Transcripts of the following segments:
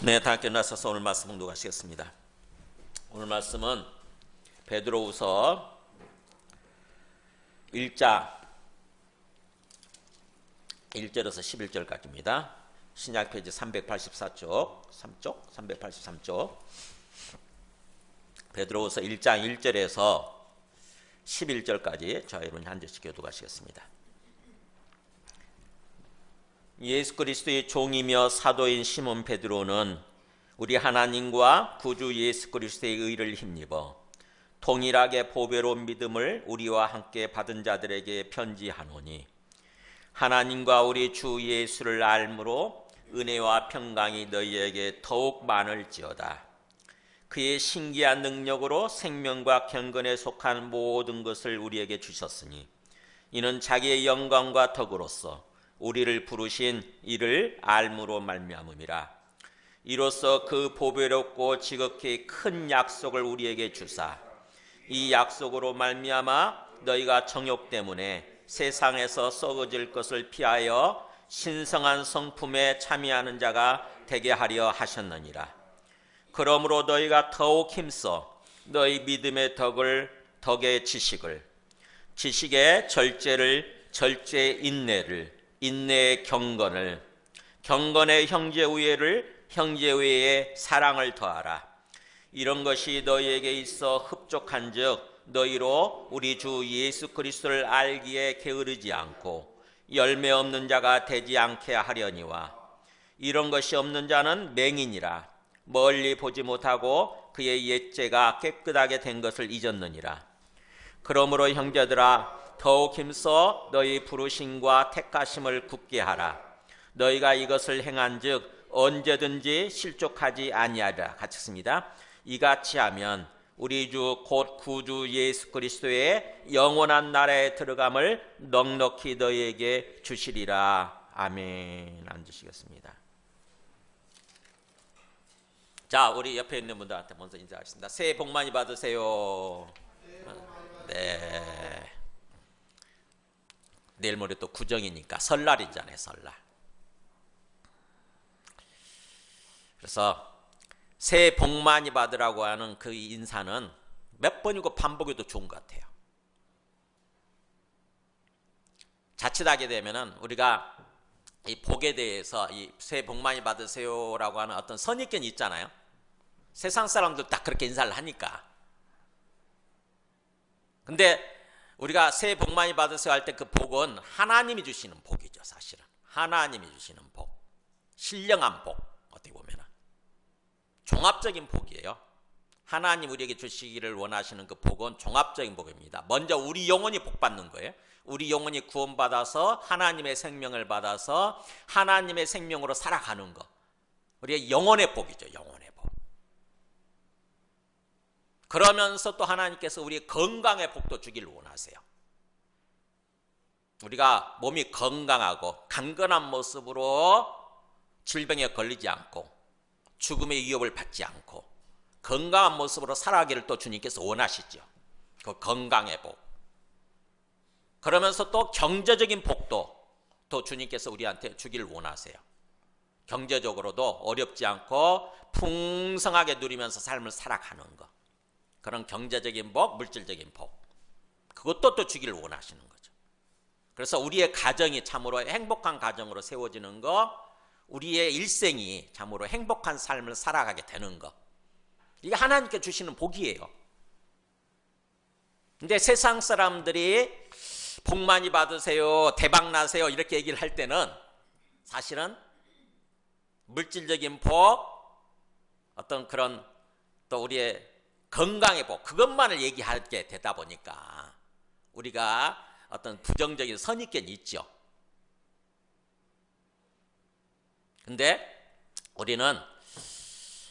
네, 다 끝나셔서 오늘 말씀 공독하시겠습니다. 오늘 말씀은 베드로후서 1장 1절에서 11절까지입니다. 신약 페이지 384쪽, 383쪽. 베드로후서 1장 1절에서 11절까지 저와 여러분이 한 절씩 교독하시겠습니다. 예수 그리스도의 종이며 사도인 시몬 베드로는 우리 하나님과 구주 예수 그리스도의 의를 힘입어 동일하게 보배로운 믿음을 우리와 함께 받은 자들에게 편지하노니, 하나님과 우리 주 예수를 알므로 은혜와 평강이 너희에게 더욱 많을지어다. 그의 신기한 능력으로 생명과 경건에 속한 모든 것을 우리에게 주셨으니, 이는 자기의 영광과 덕으로서 우리를 부르신 이를 알므로 말미암음이라. 이로써 그 보배롭고 지극히 큰 약속을 우리에게 주사, 이 약속으로 말미암아 너희가 정욕 때문에 세상에서 썩어질 것을 피하여 신성한 성품에 참여하는 자가 되게 하려 하셨느니라. 그러므로 너희가 더욱 힘써 너희 믿음의 덕의 지식을, 지식의 절제를, 절제의 인내를, 인내의 경건을, 경건의 형제우애를, 형제우애의 사랑을 더하라. 이런 것이 너희에게 있어 흡족한즉 너희로 우리 주 예수 그리스도를 알기에 게으르지 않고 열매 없는 자가 되지 않게 하려니와, 이런 것이 없는 자는 맹인이라 멀리 보지 못하고 그의 옛죄가 깨끗하게 된 것을 잊었느니라. 그러므로 형제들아, 더욱 힘써 너희 부르심과 택하심을 굳게 하라. 너희가 이것을 행한즉 언제든지 실족하지 아니하리라. 같이 씁니다. 이같이 하면 우리 주 곧 구주 예수 그리스도의 영원한 나라에 들어감을 넉넉히 너희에게 주시리라. 아멘. 앉으시겠습니다. 자, 우리 옆에 있는 분들한테 먼저 인사하겠습니다. 새해 복 많이 받으세요. 네. 내일 모레 또 구정이니까 설날이잖아요, 설날. 그래서 새해 복 많이 받으라고 하는 그 인사는 몇 번이고 반복해도 좋은 것 같아요. 자칫하게 되면은 우리가 이 복에 대해서 이 새해 복 많이 받으세요라고 하는 어떤 선입견이 있잖아요. 세상 사람들 다 그렇게 인사를 하니까. 근데 우리가 새해 복 많이 받으세요 할 때 그 복은 하나님이 주시는 복이죠, 사실은. 하나님이 주시는 복. 신령한 복. 어떻게 보면은. 종합적인 복이에요. 하나님 우리에게 주시기를 원하시는 그 복은 종합적인 복입니다. 먼저 우리 영혼이 복 받는 거예요. 우리 영혼이 구원받아서 하나님의 생명을 받아서 하나님의 생명으로 살아가는 거. 우리의 영혼의 복이죠, 영혼의 복. 그러면서 또 하나님께서 우리의 건강의 복도 주기를 원하세요. 우리가 몸이 건강하고 강건한 모습으로 질병에 걸리지 않고 죽음의 위협을 받지 않고 건강한 모습으로 살아가기를 또 주님께서 원하시죠. 그 건강의 복. 그러면서 또 경제적인 복도 또 주님께서 우리한테 주기를 원하세요. 경제적으로도 어렵지 않고 풍성하게 누리면서 삶을 살아가는 것. 그런 경제적인 복, 물질적인 복. 그것도 또 주기를 원하시는 거죠. 그래서 우리의 가정이 참으로 행복한 가정으로 세워지는 것, 우리의 일생이 참으로 행복한 삶을 살아가게 되는 것. 이게 하나님께 주시는 복이에요. 근데 세상 사람들이 복 많이 받으세요, 대박 나세요 이렇게 얘기를 할 때는 사실은 물질적인 복, 어떤 그런 또 우리의 건강의 복, 그것만을 얘기하게 되다 보니까 우리가 어떤 부정적인 선입견이 있죠. 근데 우리는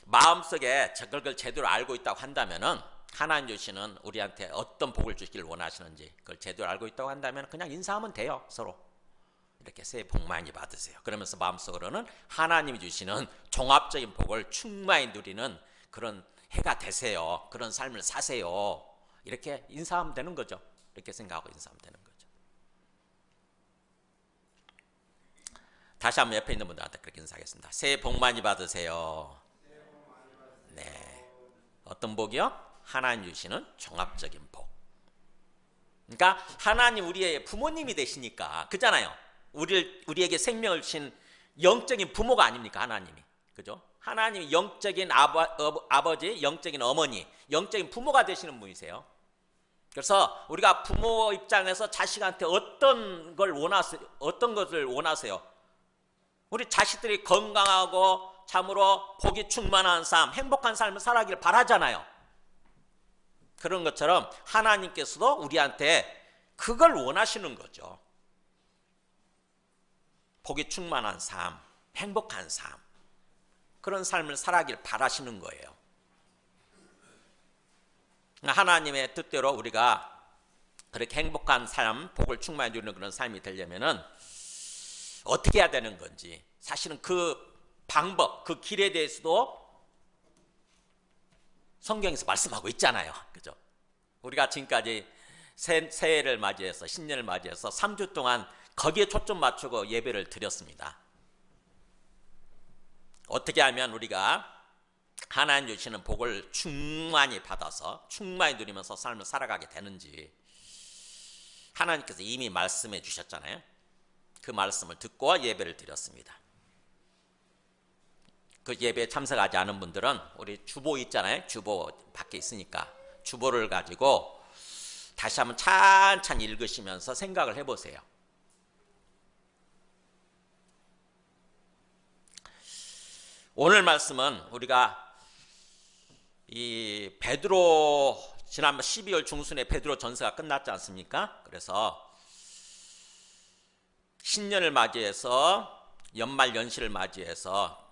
마음속에 그걸 제대로 알고 있다고 한다면은, 하나님 주시는 우리한테 어떤 복을 주시길 원하시는지 그걸 제대로 알고 있다고 한다면 그냥 인사하면 돼요. 서로 이렇게 새해 복 많이 받으세요. 그러면서 마음속으로는 하나님이 주시는 종합적인 복을 충만히 누리는 그런 해가 되세요. 그런 삶을 사세요. 이렇게 인사하면 되는 거죠. 이렇게 생각하고 인사하면 되는 거죠. 다시 한번 옆에 있는 분들한테 그렇게 인사하겠습니다. 새해 복 많이 받으세요. 어떤 복이요? 하나님 주시는 종합적인 복. 그러니까 하나님 우리의 부모님이 되시니까 그잖아요. 우리에게 생명을 주신 영적인 부모가 아닙니까? 하나님이. 그죠? 하나님이 영적인 아버지, 영적인 어머니, 영적인 부모가 되시는 분이세요. 그래서 우리가 부모 입장에서 자식한테 어떤 것을 원하세요? 우리 자식들이 건강하고 참으로 복이 충만한 삶, 행복한 삶을 살아가길 바라잖아요. 그런 것처럼 하나님께서도 우리한테 그걸 원하시는 거죠. 복이 충만한 삶, 행복한 삶, 그런 삶을 살아가길 바라시는 거예요. 하나님의 뜻대로 우리가 그렇게 행복한 삶, 복을 충만히 누리는 그런 삶이 되려면은 어떻게 해야 되는 건지, 사실은 그 방법, 그 길에 대해서도 성경에서 말씀하고 있잖아요. 그죠? 우리가 지금까지 새해를 맞이해서, 신년을 맞이해서 3주 동안 거기에 초점 맞추고 예배를 드렸습니다. 어떻게 하면 우리가 하나님 주시는 복을 충만히 받아서 충만히 누리면서 삶을 살아가게 되는지 하나님께서 이미 말씀해 주셨잖아요. 그 말씀을 듣고 예배를 드렸습니다. 그 예배에 참석하지 않은 분들은 우리 주보 있잖아요. 주보 밖에 있으니까 주보를 가지고 다시 한번 찬찬히 읽으시면서 생각을 해보세요. 오늘 말씀은 우리가 이 베드로, 지난번 12월 중순에 베드로 전서가 끝났지 않습니까? 그래서 신년을 맞이해서 연말 연시를 맞이해서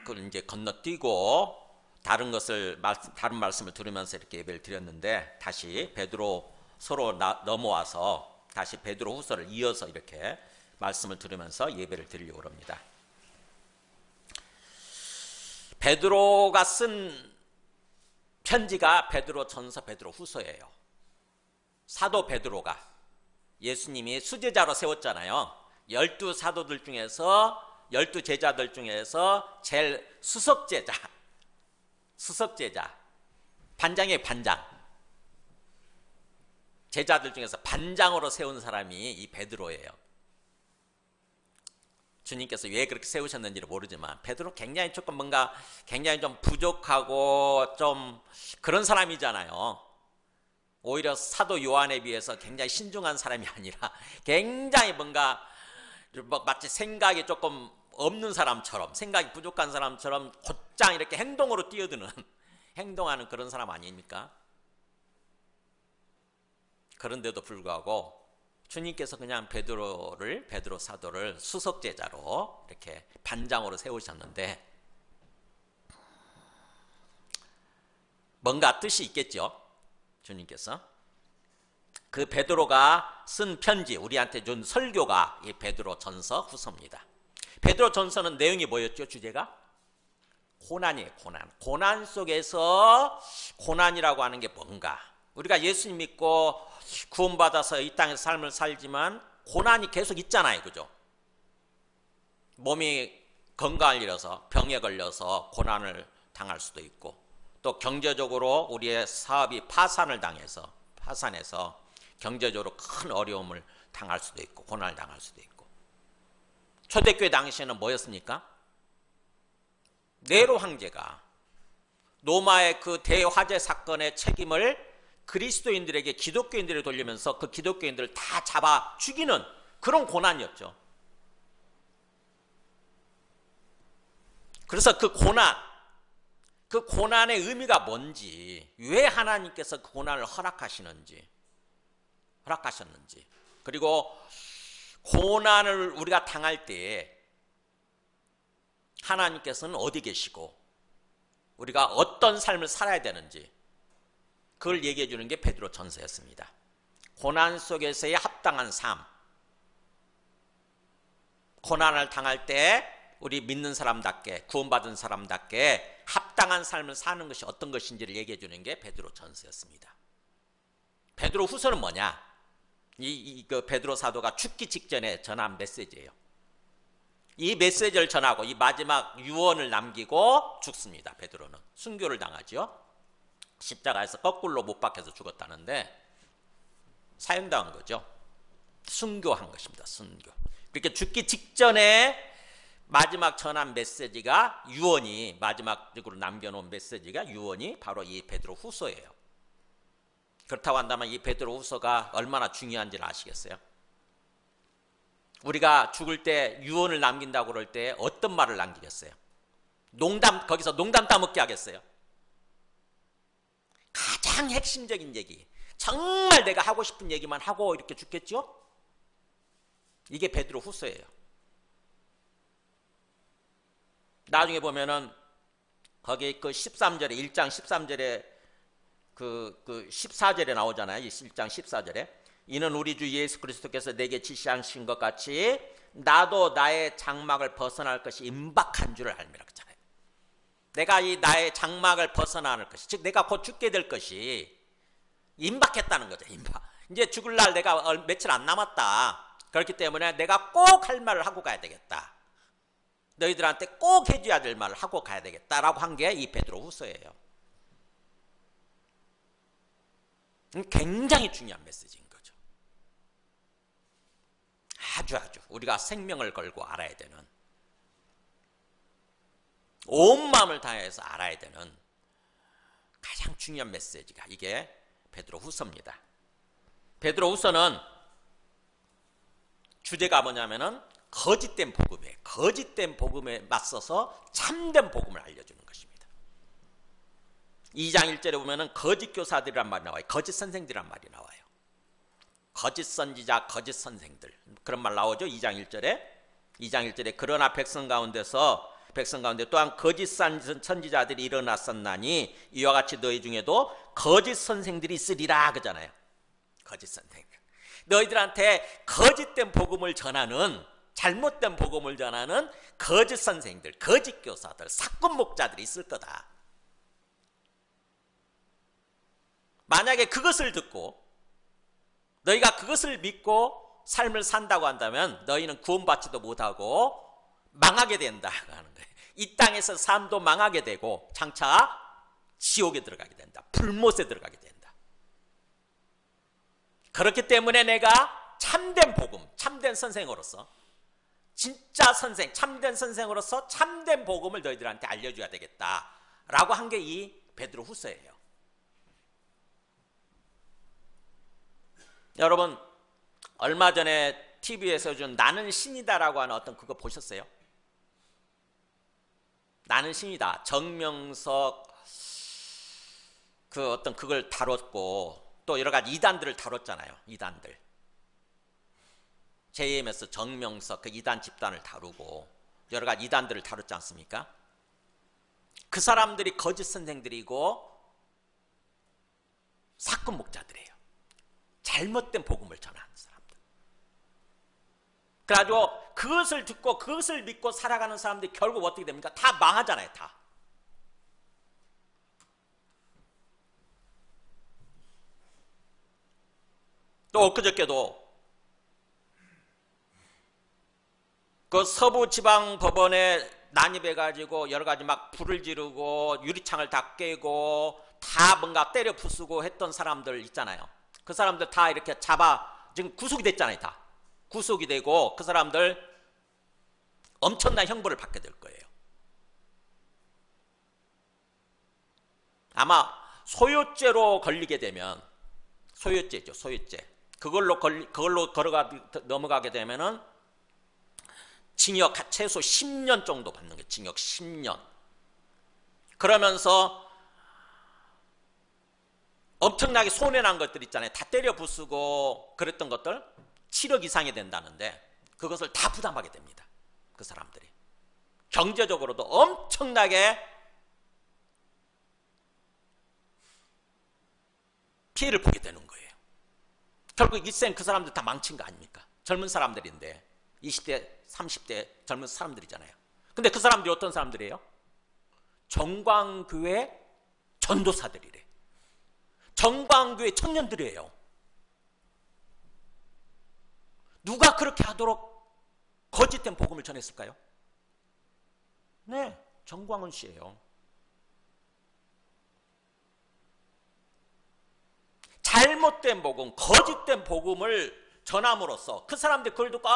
그걸 이제 건너뛰고 다른 말씀을 들으면서 이렇게 예배를 드렸는데, 다시 베드로서로 넘어와서 다시 베드로 후서를 이어서 이렇게 말씀을 들으면서 예배를 드리려고 합니다. 베드로가 쓴 편지가 베드로 전서, 베드로 후서예요. 사도 베드로가 예수님이 수제자로 세웠잖아요. 12사도들 중에서, 12제자들 중에서 제일 수석제자, 반장이에요, 반장. 제자들 중에서 반장으로 세운 사람이 이 베드로예요. 주님께서 왜 그렇게 세우셨는지를 모르지만 베드로 굉장히 굉장히 좀 부족하고 좀 그런 사람이잖아요. 오히려 사도 요한에 비해서 굉장히 신중한 사람이 아니라 굉장히 마치 생각이 조금 없는 사람처럼, 생각이 부족한 사람처럼 곧장 이렇게 행동으로 행동하는 그런 사람 아닙니까? 그런데도 불구하고 주님께서 그냥 베드로 사도를 수석제자로 이렇게 반장으로 세우셨는데 뭔가 뜻이 있겠죠. 주님께서 그 베드로가 쓴 편지, 우리한테 준 설교가 이 베드로 전서 후서입니다. 베드로 전서는 내용이 뭐였죠? 주제가 고난이에요. 고난 속에서, 고난이라고 하는 게 뭔가, 우리가 예수님 믿고 구원받아서 이 땅에서 삶을 살지만 고난이 계속 있잖아요. 그죠? 몸이 건강을 잃어서, 병에 걸려서 고난을 당할 수도 있고, 또 경제적으로 우리의 사업이 파산해서 경제적으로 큰 어려움을 당할 수도 있고, 고난을 당할 수도 있고. 초대교회 당시에는 뭐였습니까? 네로 황제가 로마의 그 대화재 사건의 책임을 그리스도인들에게, 기독교인들에 돌리면서 그 기독교인들을 다 잡아 죽이는 그런 고난이었죠. 그래서 그 고난의 의미가 뭔지, 왜 하나님께서 그 고난을 허락하셨는지, 그리고 고난을 우리가 당할 때에 하나님께서는 어디 계시고 우리가 어떤 삶을 살아야 되는지, 그걸 얘기해 주는 게 베드로 전서였습니다. 고난 속에서의 합당한 삶, 고난을 당할 때 우리 믿는 사람답게, 구원받은 사람답게 합당한 삶을 사는 것이 어떤 것인지를 얘기해 주는 게 베드로 전서였습니다. 베드로 후서는 뭐냐? 그 베드로 사도가 죽기 직전에 전한 메시지예요. 이 메시지를 전하고 이 마지막 유언을 남기고 죽습니다. 베드로는 순교를 당하죠. 십자가에서 거꾸로 못 박혀서 죽었다는데 사형당한 거죠. 순교한 것입니다. 순교. 그렇게 죽기 직전에 마지막 전한 메시지가 유언이, 마지막으로 남겨놓은 메시지가 유언이 바로 이 베드로 후서예요. 그렇다고 한다면 이 베드로 후서가 얼마나 중요한지를 아시겠어요? 우리가 죽을 때 유언을 남긴다고 그럴 때 어떤 말을 남기겠어요? 거기서 농담 따먹게 하겠어요? 가장 핵심적인 얘기, 정말 내가 하고 싶은 얘기만 하고 이렇게 죽겠죠? 이게 베드로 후서예요. 나중에 보면은 거기 그 13절에 1장 13절에 그 14절에 나오잖아요. 1장 14절에 이는 우리 주 예수 그리스도께서 내게 지시하신 것 같이 나도 나의 장막을 벗어날 것이 임박한 줄을 알미라 그랬잖아요. 내가 이 나의 장막을 벗어나는 것이, 즉 내가 곧 죽게 될 것이 임박했다는 거죠. 임박. 이제 죽을 날 내가 며칠 안 남았다. 그렇기 때문에 내가 꼭 할 말을 하고 가야 되겠다. 너희들한테 꼭 해줘야 될 말을 하고 가야 되겠다라고 한 게 이 베드로 후서예요. 굉장히 중요한 메시지인 거죠. 아주 우리가 생명을 걸고 알아야 되는, 온 마음을 다해서 알아야 되는 가장 중요한 메시지가 이게 베드로 후서입니다. 베드로 후서는 주제가 뭐냐면은 거짓된 복음이에요. 거짓된 복음에 맞서서 참된 복음을 알려주는 것입니다. 2장 1절에 보면은 거짓 교사들이란 말이 나와요. 거짓 선생들이란 말이 나와요. 거짓 선지자, 거짓 선생들, 그런 말 나오죠. 2장 1절에 그러나 백성 가운데 또한 거짓 선지자들이 일어났었나니 이와 같이 너희 중에도 거짓 선생들이 있으리라 그러잖아요. 거짓 선생들. 너희들한테 거짓된 복음을 전하는, 잘못된 복음을 전하는 거짓 선생들, 거짓 교사들, 사건 목자들이 있을 거다. 만약에 그것을 듣고 너희가 그것을 믿고 삶을 산다고 한다면 너희는 구원받지도 못하고 망하게 된다 하는 거예요. 이 땅에서 삶도 망하게 되고 장차 지옥에 들어가게 된다. 불못에 들어가게 된다. 그렇기 때문에 내가 참된 복음, 참된 선생으로서, 진짜 선생, 참된 선생으로서 참된 복음을 너희들한테 알려줘야 되겠다라고 한 게 이 베드로 후서예요. 여러분, 얼마 전에 TV에서 준 나는 신이다라고 하는 어떤 그거 보셨어요? 나는 신이다. 정명석 그 어떤 그걸 다뤘고 또 여러 가지 이단들을 다뤘잖아요. 이단들. JMS 정명석 그 이단 집단을 다루고 여러 가지 이단들을 다뤘지 않습니까? 그 사람들이 거짓 선생들이고 사건 목자들이에요. 잘못된 복음을 전하는 사람들. 그래가지고 그것을 듣고 그것을 믿고 살아가는 사람들이 결국 어떻게 됩니까? 다 망하잖아요. 다. 또 엊그저께도 그 서부지방법원에 난입해가지고 여러 가지 막 불을 지르고 유리창을 다 깨고 다 뭔가 때려 부수고 했던 사람들 있잖아요. 그 사람들 다 이렇게 지금 구속이 됐잖아요. 다 구속이 되고 그 사람들 엄청난 형벌을 받게 될 거예요. 아마 소유죄로 걸리게 되면, 소유죄죠, 소유죄. 그걸로 넘어가게 되면은 징역 최소 10년 정도 받는 거예요. 징역 10년. 그러면서 엄청나게 손해난 것들 있잖아요. 다 때려 부수고 그랬던 것들 7억 이상이 된다는데 그것을 다 부담하게 됩니다. 그 사람들이. 경제적으로도 엄청나게 피해를 보게 되는 거예요. 결국 일생 그 사람들 다 망친 거 아닙니까? 젊은 사람들인데 20대, 30대 젊은 사람들이잖아요. 근데 그 사람들이 어떤 사람들이에요? 정광교회 전도사들이래. 정광교회 청년들이에요. 누가 그렇게 하도록 거짓된 복음을 전했을까요? 네, 정광훈 씨예요. 잘못된 복음, 거짓된 복음을 전함으로써 그 사람들이 그걸 듣고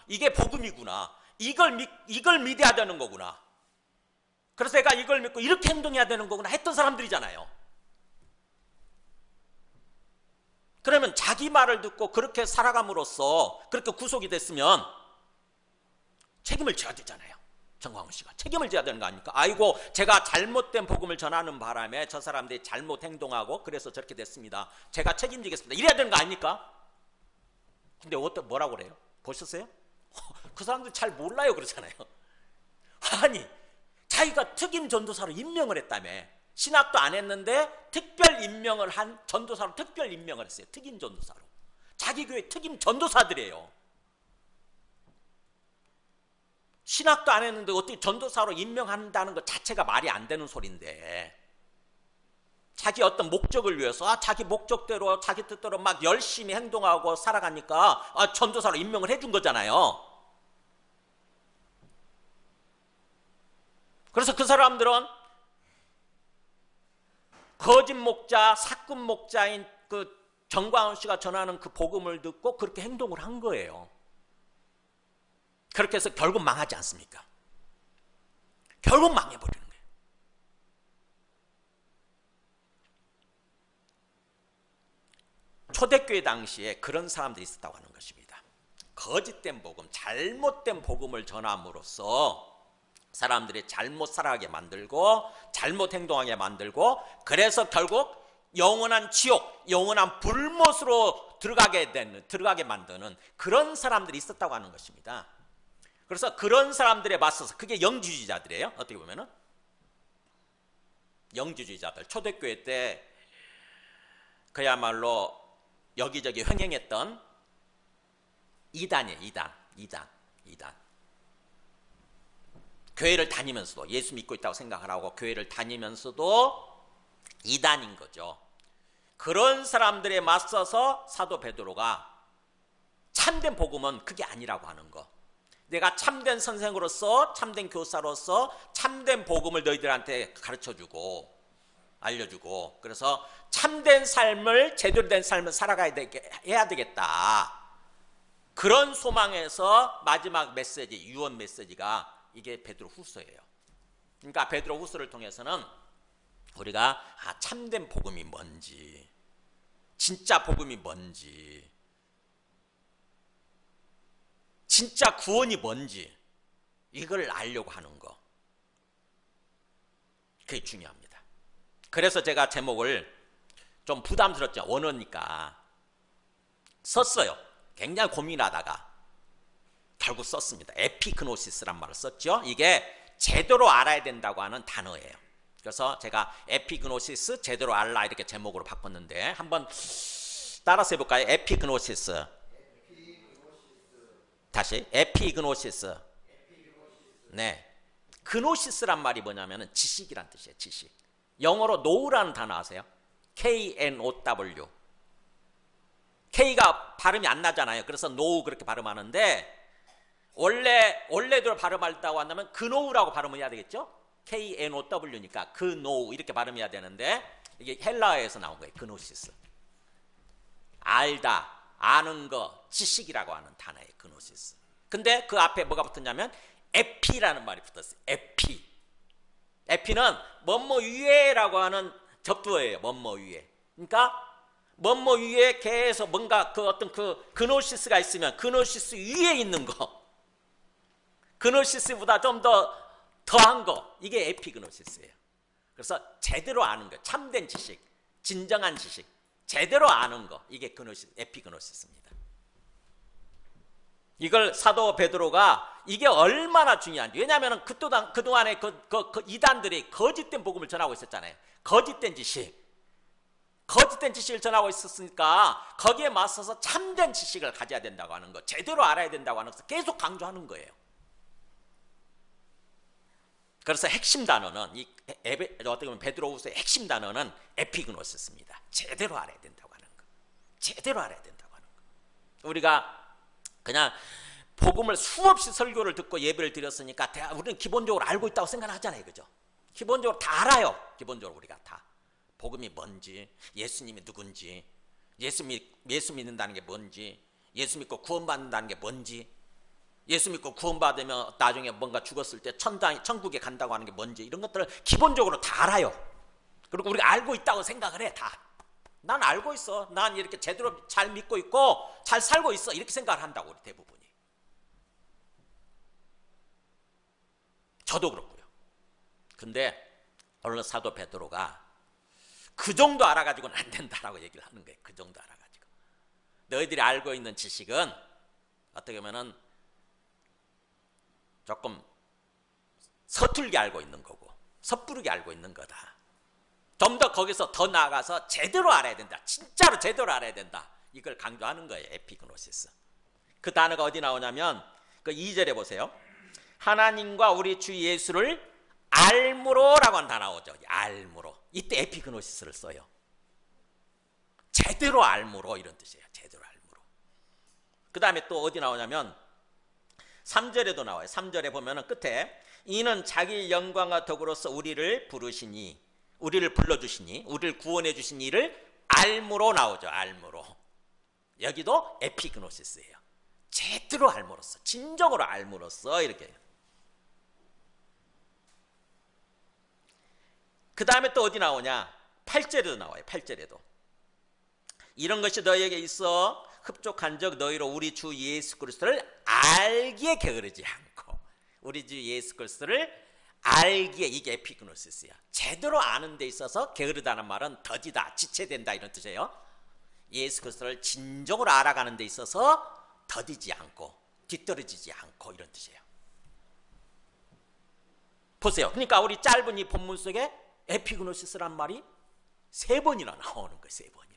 이게 복음이구나. 이걸 믿어야 되는 거구나. 그래서 내가 이걸 믿고 이렇게 행동해야 되는 거구나 했던 사람들이잖아요. 그러면 자기 말을 듣고 그렇게 살아감으로써 그렇게 구속이 됐으면 책임을 져야 되잖아요. 정광훈 씨가 책임을 져야 되는 거 아닙니까? 아이고, 제가 잘못된 복음을 전하는 바람에 저 사람들이 잘못 행동하고 그래서 저렇게 됐습니다. 제가 책임지겠습니다. 이래야 되는 거 아닙니까? 근데 뭐라고 그래요? 보셨어요? 그 사람들 잘 몰라요 그러잖아요. 아니, 자기가 특임 전도사로 임명을 했다며. 신학도 안 했는데 특별 임명을 한 전도사로 특별 임명을 했어요. 특임 전도사로. 자기 교회 특임 전도사들이에요. 신학도 안 했는데 어떻게 전도사로 임명한다는 것 자체가 말이 안 되는 소리인데, 자기 어떤 목적을 위해서 자기 목적대로 자기 뜻대로 막 열심히 행동하고 살아가니까 전도사로 임명을 해준 거잖아요. 그래서 그 사람들은 거짓 목자, 사꾼 목자인 그 정광훈 씨가 전하는 그 복음을 듣고 그렇게 행동을 한 거예요. 그렇게 해서 결국 망하지 않습니까? 결국 망해버리는 거예요. 초대교회 당시에 그런 사람들이 있었다고 하는 것입니다. 거짓된 복음, 잘못된 복음을 전함으로써 사람들이 잘못 살아가게 만들고 잘못 행동하게 만들고, 그래서 결국 영원한 지옥, 영원한 불못으로 들어가게 만드는 그런 사람들이 있었다고 하는 것입니다. 그래서 그런 사람들에 맞서서, 그게 영주주의자들이에요. 어떻게 보면은 영주주의자들, 초대교회 때 그야말로 여기저기 횡행했던 이단이에요. 이단. 교회를 다니면서도, 예수 믿고 있다고 생각하라고 교회를 다니면서도 이단인 거죠. 그런 사람들에 맞서서 사도 베드로가 참된 복음은 그게 아니라고 하는 거. 내가 참된 선생으로서, 참된 교사로서 참된 복음을 너희들한테 가르쳐주고 알려주고, 그래서 참된 삶을, 제대로 된 삶을 해야 되겠다. 그런 소망에서 마지막 메시지, 유언 메시지가 이게 베드로 후서예요. 그러니까 베드로 후서를 통해서는 우리가 참된 복음이 뭔지, 진짜 복음이 뭔지, 진짜 구원이 뭔지, 이걸 알려고 하는 거, 그게 중요합니다. 그래서 제가 제목을 좀 부담스럽죠. 원어니까 썼어요. 굉장히 고민하다가 결국 썼습니다. 에피그노시스란 말을 썼죠. 이게 제대로 알아야 된다고 하는 단어예요. 그래서 제가 에피그노시스, 제대로 알라, 이렇게 제목으로 바꿨는데 한번 따라서 해볼까요? 에피그노시스. 다시 에피그노시스. 네, 그노시스란 말이 뭐냐면 지식이란 뜻이에요. 지식. 영어로 know라는 단어 아세요? K-N-O-W. K가 발음이 안 나잖아요. 그래서 know 그렇게 발음하는데, 원래대로 발음한다고 한다면 그노우라고 발음을 해야 되겠죠? K-N-O-W니까 그노우 이렇게 발음해야 되는데, 이게 헬라어에서 나온 거예요. 그노시스. 알다, 아는 거, 지식이라고 하는 단어예요. 그노시스. 근데 그 앞에 뭐가 붙었냐면 에피라는 말이 붙었어요. 에피는 뭐뭐 위에라고 하는 접두어예요. 뭐뭐 위에. 그러니까 뭐뭐 위에 계속 뭔가 그 어떤 그 그노시스가 있으면 그노시스 위에 있는 거, 그노시스보다 좀 더 더한 거, 이게 에피그노시스예요. 그래서 제대로 아는 거, 참된 지식, 진정한 지식, 제대로 아는 거, 이게 에피그노시스입니다. 이걸 사도 베드로가 이게 얼마나 중요한지, 왜냐하면 그동안에 그 이단들이 거짓된 복음을 전하고 있었잖아요. 거짓된 지식을 전하고 있었으니까 거기에 맞서서 참된 지식을 가져야 된다고 하는 거, 제대로 알아야 된다고 하는 것을 계속 강조하는 거예요. 그래서 핵심 단어는 어떻게 보면 베드로후서의 핵심 단어는 에피그노시스입니다. 제대로 알아야 된다고 하는 거. 제대로 알아야 된다고 하는 거. 우리가 그냥 복음을 수없이 설교를 듣고 예배를 드렸으니까 우리는 기본적으로 알고 있다고 생각하잖아요. 그죠? 기본적으로 다 알아요. 기본적으로 우리가 다. 복음이 뭔지, 예수님이 누군지, 예수 믿는다는 게 뭔지, 예수 믿고 구원받는다는 게 뭔지, 예수 믿고 구원받으면 나중에 뭔가 죽었을 때 천국에 간다고 하는 게 뭔지, 이런 것들을 기본적으로 다 알아요. 그리고 우리가 알고 있다고 생각을 해. 다. 난 알고 있어. 난 이렇게 제대로 잘 믿고 있고 잘 살고 있어. 이렇게 생각을 한다고, 우리 대부분이. 저도 그렇고요. 근데 오늘 사도 베드로가 그 정도 알아가지고는 안 된다라고 얘기를 하는 거예요. 그 정도 알아가지고. 너희들이 알고 있는 지식은 어떻게 보면은 조금 서툴게 알고 있는 거고 섣부르게 알고 있는 거다. 좀 더 거기서 더 나아가서 제대로 알아야 된다. 진짜로 제대로 알아야 된다. 이걸 강조하는 거예요. 에피그노시스. 그 단어가 어디 나오냐면 그 2절에 보세요. 하나님과 우리 주 예수를 알므로라고 하는 단어 나오죠. 알므로. 이때 에피그노시스를 써요. 제대로 알므로, 이런 뜻이에요. 제대로 알므로. 그 다음에 또 어디 나오냐면 3절에도 나와요. 3절에 보면은 끝에 이는 자기 영광과 덕으로서 우리를 부르시니, 우리를 불러주시니, 우리를 구원해 주신 이를 알므로 나오죠. 알므로. 여기도 에피그노시스예요. 제대로 알므로써, 진정으로 알므로써, 이렇게. 그 다음에 또 어디 나오냐? 8절에도 나와요. 8절에도. 이런 것이 너희에게 있어 흡족한 적 너희로 우리 주 예수 그리스도를 알기에 게으르지 않고, 우리 주 예수 그리스도를 알기에, 이게 에피그노시스야. 제대로 아는 데 있어서 게으르다는 말은 더디다, 지체된다, 이런 뜻이에요. 예수 그리스도를 진정으로 알아가는 데 있어서 더디지 않고 뒤떨어지지 않고, 이런 뜻이에요. 보세요. 그러니까 우리 짧은 이 본문 속에 에피그노시스란 말이 3번이나 나오는 거예요. 3번이나.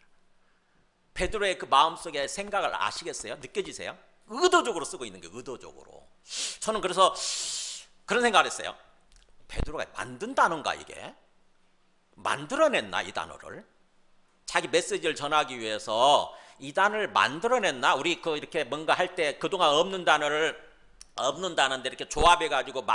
베드로의 그 마음속에 생각을 아시겠어요? 느껴지세요? 의도적으로 쓰고 있는 게, 의도적으로. 저는 그래서 그런 생각을 했어요. 베드로가 만든 단어인가, 이게? 만들어냈나, 이 단어를? 자기 메시지를 전하기 위해서 이 단어를 만들어냈나? 우리 이렇게 뭔가 할 때 그동안 없는 단어인데 이렇게 조합해가지고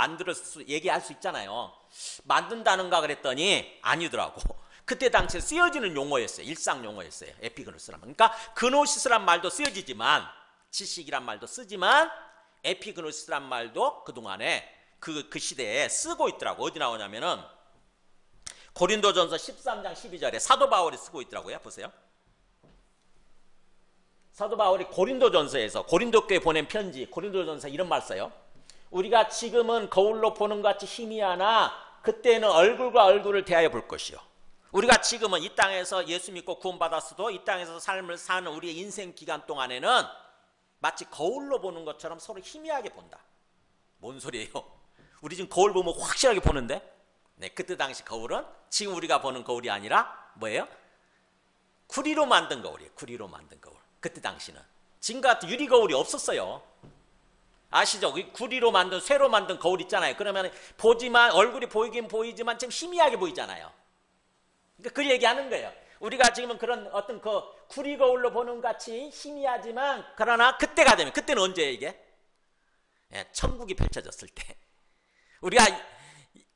얘기할 수 있잖아요. 만든다는가 그랬더니 아니더라고. 그때 당시에 쓰여지는 용어였어요. 일상 용어였어요. 에피그노시스란 말. 그러니까 그노시스란 말도 쓰여지지만, 지식이란 말도 쓰지만 에피그노시스란 말도 그동안에 그 시대에 쓰고 있더라고. 어디 나오냐면은 고린도전서 13장 12절에 사도 바울이 쓰고 있더라고요. 보세요. 사도 바울이 고린도전서에서, 고린도교에 보낸 편지, 고린도전서 이런 말 써요. 우리가 지금은 거울로 보는 것 같이 희미하나 그때는 얼굴과 얼굴을 대하여 볼 것이요. 우리가 지금은 이 땅에서 예수 믿고 구원받았어도 이 땅에서 삶을 사는 우리의 인생 기간 동안에는 마치 거울로 보는 것처럼 서로 희미하게 본다. 뭔 소리예요? 우리 지금 거울 보면 확실하게 보는데, 네, 그때 당시 거울은 지금 우리가 보는 거울이 아니라 뭐예요? 구리로 만든 거울이에요. 구리로 만든 거울. 그때 당시는. 지금 같은 유리 거울이 없었어요. 아시죠? 구리로 만든, 쇠로 만든 거울 있잖아요. 그러면 보지만, 얼굴이 보이긴 보이지만 좀 희미하게 보이잖아요. 그러니까 그 얘기하는 거예요. 우리가 지금은 그런 어떤 그 구리 거울로 보는 같이 희미하지만, 그러나 그때가 되면, 그때는 언제예요, 이게? 예, 천국이 펼쳐졌을 때. 우리가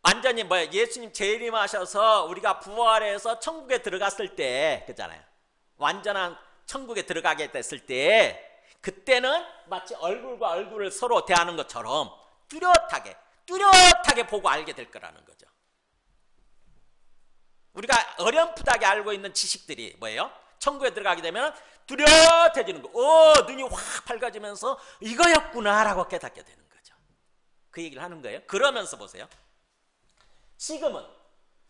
완전히 예수님 재림하셔서 우리가 부활해서 천국에 들어갔을 때, 그잖아요. 완전한 천국에 들어가게 됐을 때, 그때는 마치 얼굴과 얼굴을 서로 대하는 것처럼 뚜렷하게 보고 알게 될 거라는 거죠. 우리가 어렴풋하게 알고 있는 지식들이 뭐예요? 천국에 들어가게 되면 뚜렷해지는 거. 눈이 확 밝아지면서 이거였구나라고 깨닫게 되는 거죠. 그 얘기를 하는 거예요. 그러면서 보세요. 지금은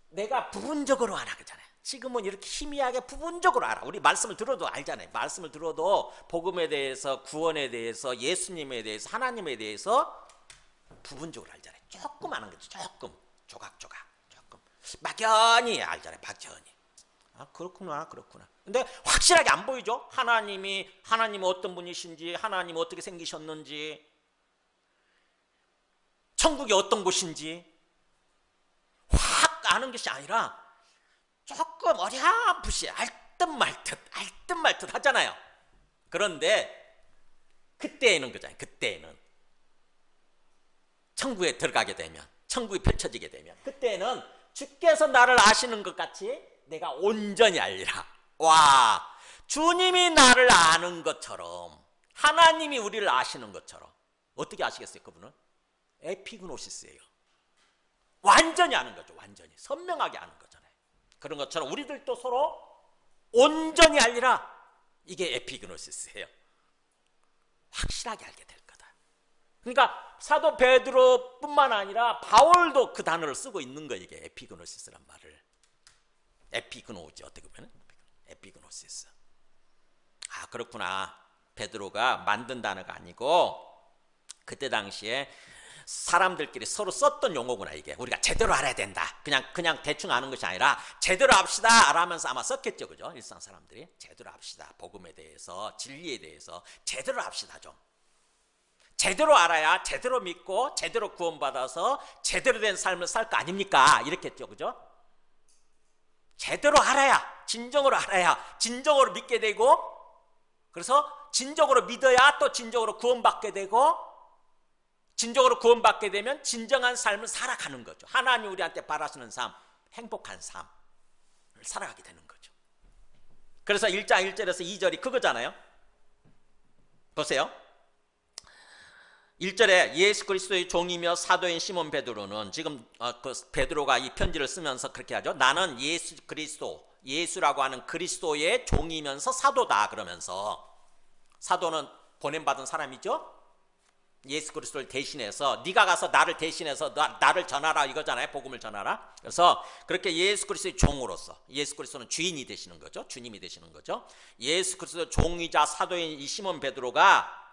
내가 부분적으로 알아, 그잖아요. 지금은 이렇게 희미하게 부분적으로 알아. 우리 말씀을 들어도 알잖아요. 말씀을 들어도 복음에 대해서, 구원에 대해서, 예수님에 대해서, 하나님에 대해서 부분적으로 알잖아요. 조금 아는 거죠. 조금. 조각조각. 조금. 막연히 알잖아요. 막연히. 아, 그렇구나. 근데 확실하게 안 보이죠? 하나님이 어떤 분이신지, 하나님이 어떻게 생기셨는지, 천국이 어떤 곳인지 확 아는 것이 아니라 조금 어렴풋이 알듯 말듯 하잖아요. 그런데 그때에는 그잖아요. 그때에는 천국에 들어가게 되면, 천국이 펼쳐지게 되면, 그때는 주께서 나를 아시는 것 같이 내가 온전히 알리라. 와, 주님이 나를 아는 것처럼, 하나님이 우리를 아시는 것처럼. 어떻게 아시겠어요? 그분은 에피그노시스예요. 완전히 아는 거죠. 완전히 선명하게 아는 거잖아요. 그런 것처럼 우리들도 서로 온전히 알리라. 이게 에피그노시스예요. 확실하게 알게 될 거다. 그러니까 사도 베드로뿐만 아니라 바울도 그 단어를 쓰고 있는 거예요. 이게 에피그노시스란 말을. 에피그노지, 어떻게 보면 에피그노시스. 아, 그렇구나. 베드로가 만든 단어가 아니고 그때 당시에 사람들끼리 서로 썼던 용어구나. 이게 우리가 제대로 알아야 된다. 그냥 대충 아는 것이 아니라 제대로 합시다 라면서 아마 썼겠죠. 그죠? 일상 사람들이 제대로 합시다. 복음에 대해서, 진리에 대해서 제대로 합시다. 좀 제대로 알아야 제대로 믿고 제대로 구원받아서 제대로 된 삶을 살 거 아닙니까? 이렇게 했죠. 그죠? 제대로 알아야, 진정으로 알아야 진정으로 믿게 되고, 그래서 진정으로 믿어야 또 진정으로 구원받게 되고, 진정으로 구원받게 되면 진정한 삶을 살아가는 거죠. 하나님 우리한테 바라시는 삶, 행복한 삶을 살아가게 되는 거죠. 그래서 1장 1절에서 2절이 그거잖아요. 보세요. 1절에 예수 그리스도의 종이며 사도인 시몬 베드로는, 지금 그 베드로가 이 편지를 쓰면서 그렇게 하죠. 나는 예수 그리스도, 예수라고 하는 그리스도의 종이면서 사도다. 그러면서, 사도는 보냄받은 사람이죠. 예수 그리스도를 대신해서, 네가 가서 나를 대신해서 나를 전하라 이거잖아요. 복음을 전하라. 그래서 그렇게 예수 그리스도의 종으로서, 예수 그리스도는 주인이 되시는 거죠. 주님이 되시는 거죠. 예수 그리스도의 종이자 사도인 이 시몬 베드로가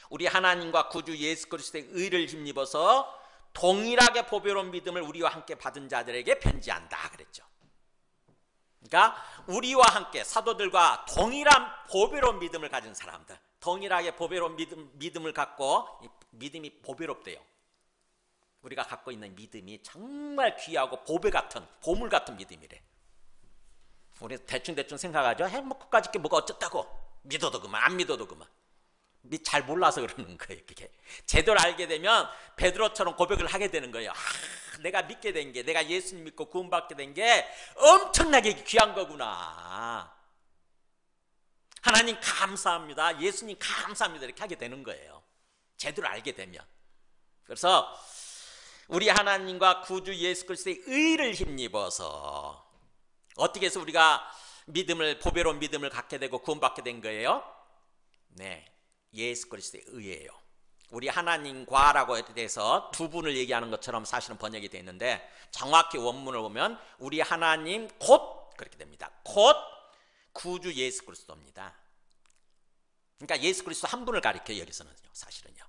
우리 하나님과 구주 예수 그리스도의 의를 힘입어서 동일하게 보배로운 믿음을 우리와 함께 받은 자들에게 편지한다 그랬죠. 그러니까 우리와 함께, 사도들과 동일한 보배로운 믿음을 가진 사람들, 동일하게 보배로운 믿음을 갖고, 믿음이 보배롭대요. 우리가 갖고 있는 믿음이 정말 귀하고 보배 같은, 보물 같은 믿음이래. 우리 대충 생각하죠. 뭐 그까짓 게 뭐가 어쩌다고, 믿어도 그만 안 믿어도 그만. 잘 몰라서 그러는 거예요. 그게 제대로 알게 되면 베드로처럼 고백을 하게 되는 거예요. 내가 믿게 된 게, 내가 예수님 믿고 구원받게 된 게 엄청나게 귀한 거구나. 하나님 감사합니다. 예수님 감사합니다. 이렇게 하게 되는 거예요. 제대로 알게 되면. 그래서 우리 하나님과 구주 예수 그리스도의 의를 힘입어서 어떻게 해서 우리가 믿음을, 보배로운 믿음을 갖게 되고 구원받게 된 거예요? 네, 예수 그리스도의 의예요. 우리 하나님과라고 해서 두 분을 얘기하는 것처럼 사실은 번역이 되어 있는데, 정확히 원문을 보면 우리 하나님 곧, 그렇게 됩니다. 곧 구주 예수 그리스도입니다. 그러니까 예수 그리스도 한 분을 가리켜요. 여기서는요, 사실은요.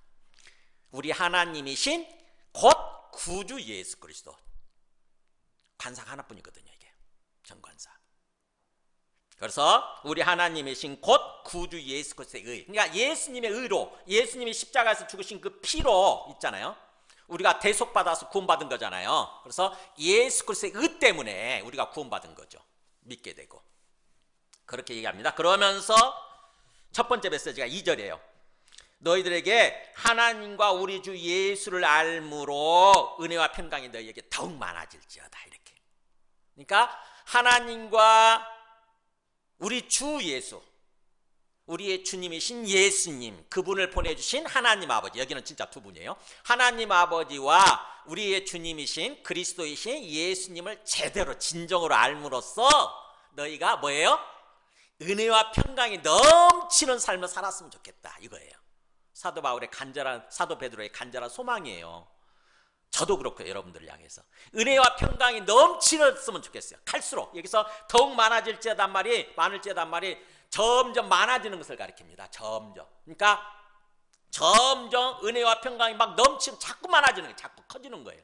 우리 하나님이신 곧 구주 예수 그리스도. 관사가 하나뿐이거든요. 이게 정관사. 그래서 우리 하나님이신 곧 구주 예수 그리스도의 의, 그러니까 예수님의 의로, 예수님이 십자가에서 죽으신 그 피로 있잖아요. 우리가 대속받아서 구원받은 거잖아요. 그래서 예수 그리스도의 의 때문에 우리가 구원받은 거죠. 믿게 되고. 그렇게 얘기합니다. 그러면서 첫 번째 메시지가 2절이에요. 너희들에게 하나님과 우리 주 예수를 알므로 은혜와 평강이 너희에게 더욱 많아질지어다. 이렇게. 그러니까 하나님과 우리 주 예수, 우리의 주님이신 예수님, 그분을 보내주신 하나님 아버지, 여기는 진짜 두 분이에요. 하나님 아버지와 우리의 주님이신 그리스도이신 예수님을 제대로 진정으로 알므로써 너희가 뭐예요? 은혜와 평강이 넘치는 삶을 살았으면 좋겠다, 이거예요. 사도 바울의 간절한, 사도 베드로의 간절한 소망이에요. 저도 그렇고 여러분들을 향해서 은혜와 평강이 넘치셨으면 좋겠어요. 갈수록, 여기서 더욱 많아질지어단 말이, 많을지어단 말이 점점 많아지는 것을 가리킵니다. 점점. 그러니까 점점 은혜와 평강이 막 넘치면 자꾸 많아지는 거예요. 자꾸 커지는 거예요.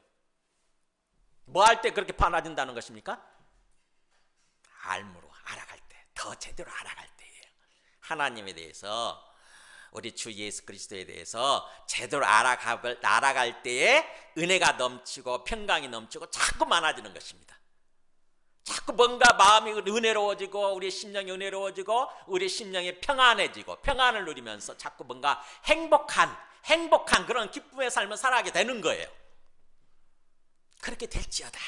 뭐 할 때 그렇게 많아진다는 것입니까? 알므로, 알아갈 때, 더 제대로 알아갈 때예요. 하나님에 대해서, 우리 주 예수 그리스도에 대해서 제대로 알아갈 때에 은혜가 넘치고 평강이 넘치고 자꾸 많아지는 것입니다. 자꾸 뭔가 마음이 은혜로워지고 우리의 심령이 은혜로워지고 우리의 심령이 평안해지고 평안을 누리면서 자꾸 뭔가 행복한 그런 기쁨의 삶을 살아가게 되는 거예요. 그렇게 될지어다.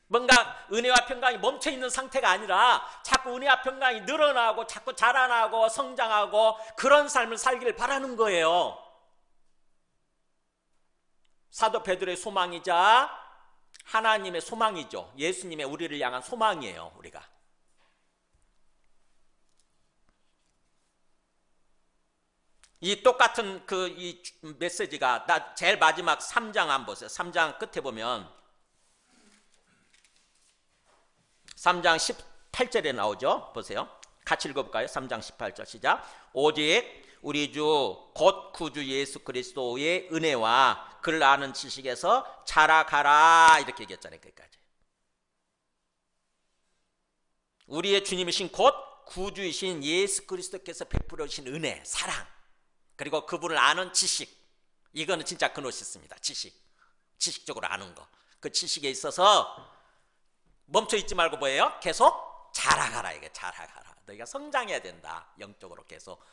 뭔가 은혜와 평강이 멈춰있는 상태가 아니라 자꾸 은혜와 평강이 늘어나고 자꾸 자라나고 성장하고 그런 삶을 살기를 바라는 거예요. 사도 베드로의 소망이자 하나님의 소망이죠. 예수님의 우리를 향한 소망이에요. 우리가 이 똑같은 이 메시지가 제일 마지막 3장 한번 보세요. 3장 끝에 보면 3장 18절에 나오죠. 보세요. 같이 읽어볼까요? 3장 18절 시작. 오직 우리 주 곧 구주 예수 그리스도의 은혜와 그를 아는 지식에서 자라가라 이렇게 얘기했잖아요. 거기까지. 우리의 주님이신 곧 구주이신 예수 그리스도께서 베풀어 주신 은혜, 사랑, 그리고 그분을 아는 지식, 이거는 진짜 그노시스입니다. 지식적으로 아는 거. 그 지식에 있어서 멈춰있지 말고 뭐예요? 계속 자라가라. 이게 자라가라. 너희가 성장해야 된다. 영적으로 계속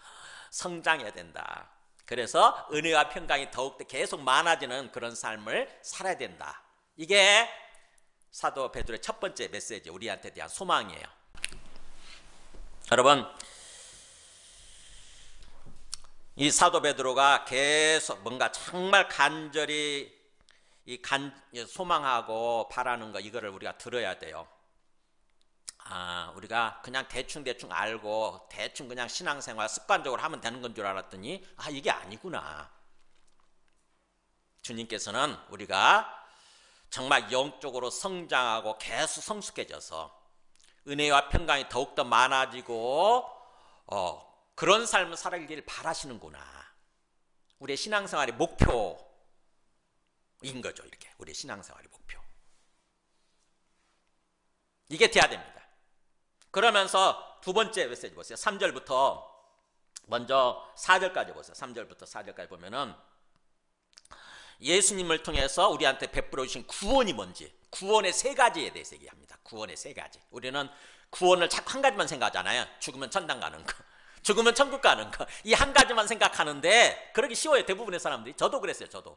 성장해야 된다. 그래서 은혜와 평강이 더욱더 계속 많아지는 그런 삶을 살아야 된다. 이게 사도 베드로의 첫 번째 메시지, 우리한테 대한 소망이에요. 여러분, 이 사도 베드로가 계속 뭔가 정말 간절히 소망하고 바라는 거, 이거를 우리가 들어야 돼요. 우리가 그냥 대충 알고 대충 그냥 신앙생활 습관적으로 하면 되는 건 줄 알았더니 이게 아니구나. 주님께서는 우리가 정말 영적으로 성장하고 계속 성숙해져서 은혜와 평강이 더욱더 많아지고 그런 삶을 살아가기를 바라시는구나. 우리의 신앙생활의 목표인 거죠. 이렇게 우리의 신앙생활의 목표. 이게 돼야 됩니다. 그러면서 두 번째 메시지 보세요. 3절부터 먼저 4절까지 보세요. 3절부터 4절까지 보면은 예수님을 통해서 우리한테 베풀어 주신 구원이 뭔지, 구원의 세 가지에 대해서 얘기합니다. 구원의 세 가지. 우리는 구원을 자꾸 한 가지만 생각하잖아요. 죽으면 천당 가는 거, 죽으면 천국 가는 거, 이 한 가지만 생각하는데 그러기 쉬워요. 대부분의 사람들이. 저도 그랬어요. 저도.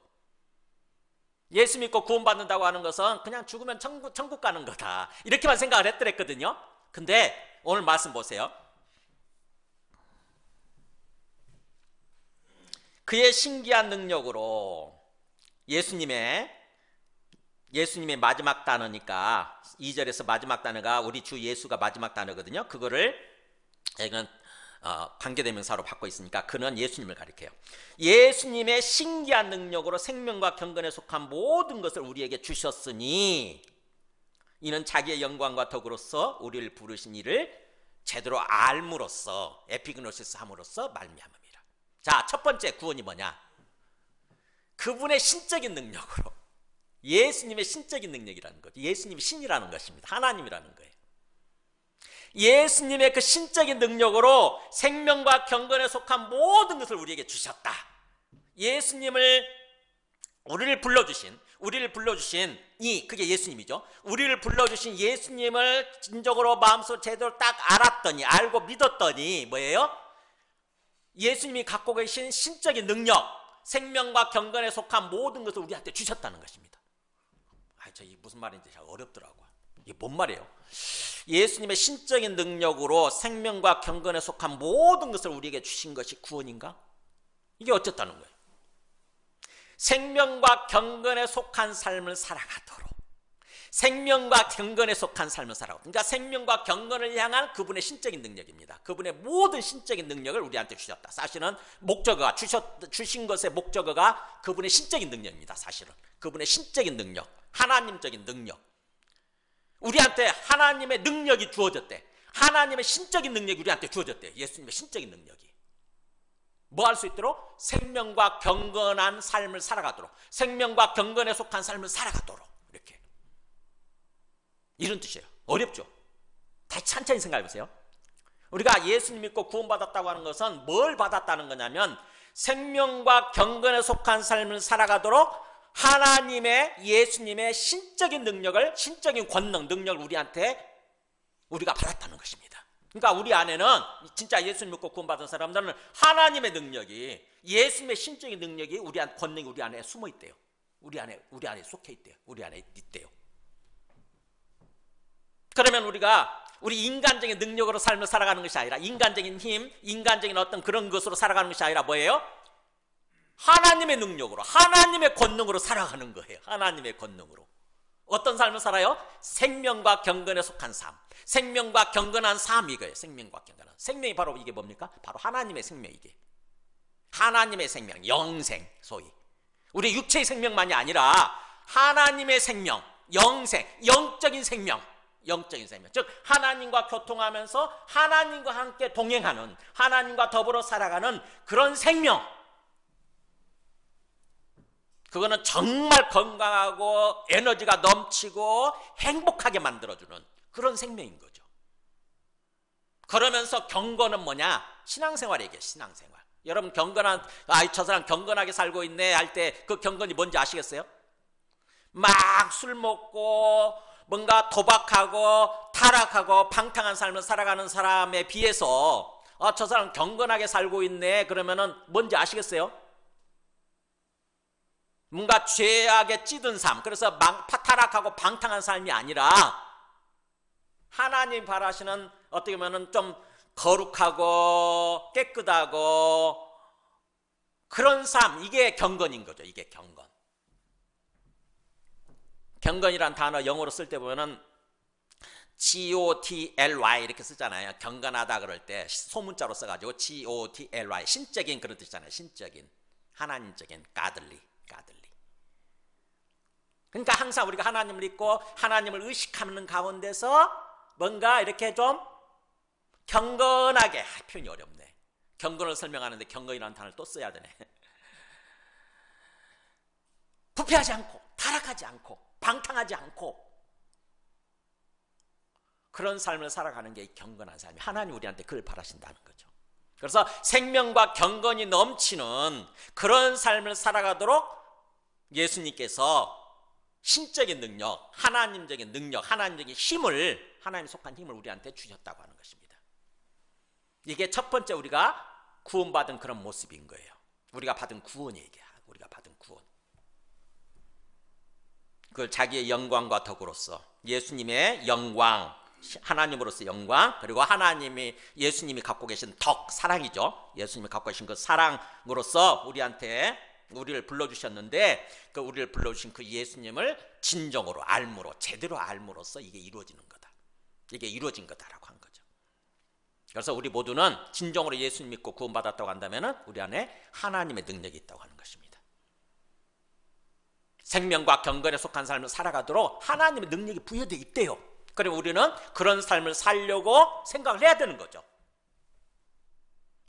예수 믿고 구원받는다고 하는 것은 그냥 죽으면 천국 가는 거다, 이렇게만 생각을 했더랬거든요. 근데 오늘 말씀 보세요. 그의 신기한 능력으로 예수님의 마지막 단어니까 2절에서 마지막 단어가 우리 주 예수가 마지막 단어거든요. 그거를 여기는 관계대명사로 받고 있으니까 그는 예수님을 가리켜요. 예수님의 신기한 능력으로 생명과 경건에 속한 모든 것을 우리에게 주셨으니 이는 자기의 영광과 덕으로서 우리를 부르신 이를 제대로 알므로써 에피그노시스 함으로써 말미암음이라. 자, 첫 번째 구원이 뭐냐? 그분의 신적인 능력으로, 예수님의 신적인 능력이라는 거죠. 예수님이 신이라는 것입니다. 하나님이라는 거예요. 예수님의 그 신적인 능력으로 생명과 경건에 속한 모든 것을 우리에게 주셨다. 예수님을 우리를 불러주신 그게 예수님이죠. 우리를 불러주신 예수님을 진정으로 마음속으로 제대로 딱 알고 믿었더니 뭐예요? 예수님이 갖고 계신 신적인 능력, 생명과 경건에 속한 모든 것을 우리한테 주셨다는 것입니다. 이게 무슨 말인지 잘 어렵더라고요. 이게 뭔 말이에요? 예수님의 신적인 능력으로 생명과 경건에 속한 모든 것을 우리에게 주신 것이 구원인가? 이게 어쨌다는 거예요? 생명과 경건에 속한 삶을 살아가도록, 생명과 경건에 속한 삶을 살아가도록, 그러니까 생명과 경건을 향한 그분의 신적인 능력입니다. 그분의 모든 신적인 능력을 우리한테 주셨다. 사실은 목적어가 주신 것의 목적어가 그분의 신적인 능력입니다. 사실은 그분의 신적인 능력, 하나님적인 능력, 우리한테 하나님의 능력이 주어졌대. 하나님의 신적인 능력이 우리한테 주어졌대. 예수님의 신적인 능력이 뭐 할 수 있도록? 생명과 경건한 삶을 살아가도록, 생명과 경건에 속한 삶을 살아가도록, 이렇게, 이런 뜻이에요. 어렵죠? 다시 천천히 생각해 보세요. 우리가 예수님 믿고 구원받았다고 하는 것은 뭘 받았다는 거냐면 생명과 경건에 속한 삶을 살아가도록 하나님의 예수님의 신적인 능력을, 신적인 권능, 능력을 우리가 받았다는 것입니다. 그러니까 우리 안에는 진짜 예수 믿고 구원받은 사람들은 하나님의 능력이, 예수님의 신적인 능력이, 권능이 우리 안에 숨어 있대요. 우리 안에 속해 있대요. 우리 안에 있대요. 그러면 우리 인간적인 능력으로 삶을 살아가는 것이 아니라, 인간적인 힘, 인간적인 어떤 그런 것으로 살아가는 것이 아니라 뭐예요? 하나님의 능력으로, 하나님의 권능으로 살아가는 거예요. 하나님의 권능으로. 어떤 삶을 살아요? 생명과 경건에 속한 삶. 생명과 경건한 삶, 이거예요. 생명과 경건한. 생명이 바로 이게 뭡니까? 바로 하나님의 생명, 이게. 하나님의 생명, 영생, 소위. 우리 육체의 생명만이 아니라 하나님의 생명, 영생, 영적인 생명. 영적인 생명, 즉 하나님과 교통하면서 하나님과 함께 동행하는, 하나님과 더불어 살아가는 그런 생명. 그거는 정말 건강하고 에너지가 넘치고 행복하게 만들어주는 그런 생명인 거죠. 그러면서 경건은 뭐냐? 신앙생활 얘기해요. 신앙생활. 여러분 경건한, 저 사람 경건하게 살고 있네 할 때 그 경건이 뭔지 아시겠어요? 막 술 먹고 뭔가 도박하고 타락하고 방탕한 삶을 살아가는 사람에 비해서 저 사람 경건하게 살고 있네 그러면은 뭔지 아시겠어요? 뭔가 죄악에 찌든 삶, 그래서 타락하고 방탕한 삶이 아니라 하나님 바라시는, 어떻게 보면은 좀 거룩하고 깨끗하고 그런 삶, 이게 경건인 거죠. 이게 경건. 경건이란 단어 영어로 쓸 때 보면은 G-O-T-L-Y 이렇게 쓰잖아요. 경건하다 그럴 때 소문자로 써가지고 G-O-T-L-Y, 신적인 그런 뜻이잖아요. 신적인, 하나님적인, godly. 그러니까 항상 우리가 하나님을 믿고 하나님을 의식하는 가운데서 뭔가 이렇게 좀 경건하게, 표현이 어렵네. 경건을 설명하는데 경건이라는 단어를 또 써야 되네. 부패하지 않고, 타락하지 않고, 방탕하지 않고, 그런 삶을 살아가는 게 경건한 삶이, 하나님 우리한테 그걸 바라신다는 거죠. 그래서 생명과 경건이 넘치는 그런 삶을 살아가도록 예수님께서 신적인 능력, 하나님적인 능력, 하나님적인 힘을, 하나님 속한 힘을 우리한테 주셨다고 하는 것입니다. 이게 첫 번째 우리가 구원받은 그런 모습인 거예요. 우리가 받은 구원이 얘기야. 우리가 받은 구원. 그걸 자기의 영광과 덕으로서, 예수님의 영광, 하나님으로서 영광, 그리고 하나님이, 예수님이 갖고 계신 덕, 사랑이죠. 예수님이 갖고 계신 그 사랑으로서 우리를 불러주셨는데, 그 우리를 불러주신 그 예수님을 진정으로 알므로, 제대로 알므로써 이게 이루어지는 거다. 이게 이루어진 거다라고 한 거죠. 그래서 우리 모두는 진정으로 예수님 믿고 구원받았다고 한다면 우리 안에 하나님의 능력이 있다고 하는 것입니다. 생명과 경건에 속한 삶을 살아가도록 하나님의 능력이 부여되어 있대요. 그럼 우리는 그런 삶을 살려고 생각을 해야 되는 거죠.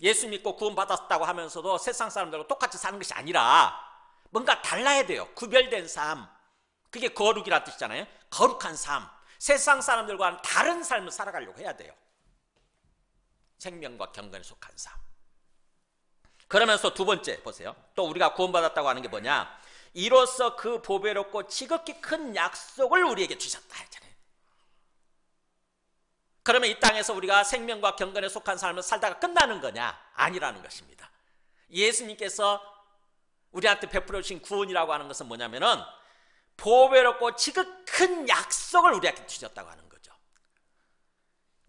예수 믿고 구원받았다고 하면서도 세상 사람들과 똑같이 사는 것이 아니라 뭔가 달라야 돼요. 구별된 삶. 그게 거룩이라는 뜻이잖아요. 거룩한 삶. 세상 사람들과는 다른 삶을 살아가려고 해야 돼요. 생명과 경건에 속한 삶. 그러면서 두 번째 보세요. 또 우리가 구원받았다고 하는 게 뭐냐? 이로써 그 보배롭고 지극히 큰 약속을 우리에게 주셨다 했잖아요. 그러면 이 땅에서 우리가 생명과 경건에 속한 삶을 살다가 끝나는 거냐? 아니라는 것입니다. 예수님께서 우리한테 베풀어 주신 구원이라고 하는 것은 뭐냐면은 보배롭고 지극히 큰 약속을 우리한테 주셨다고 하는 거죠.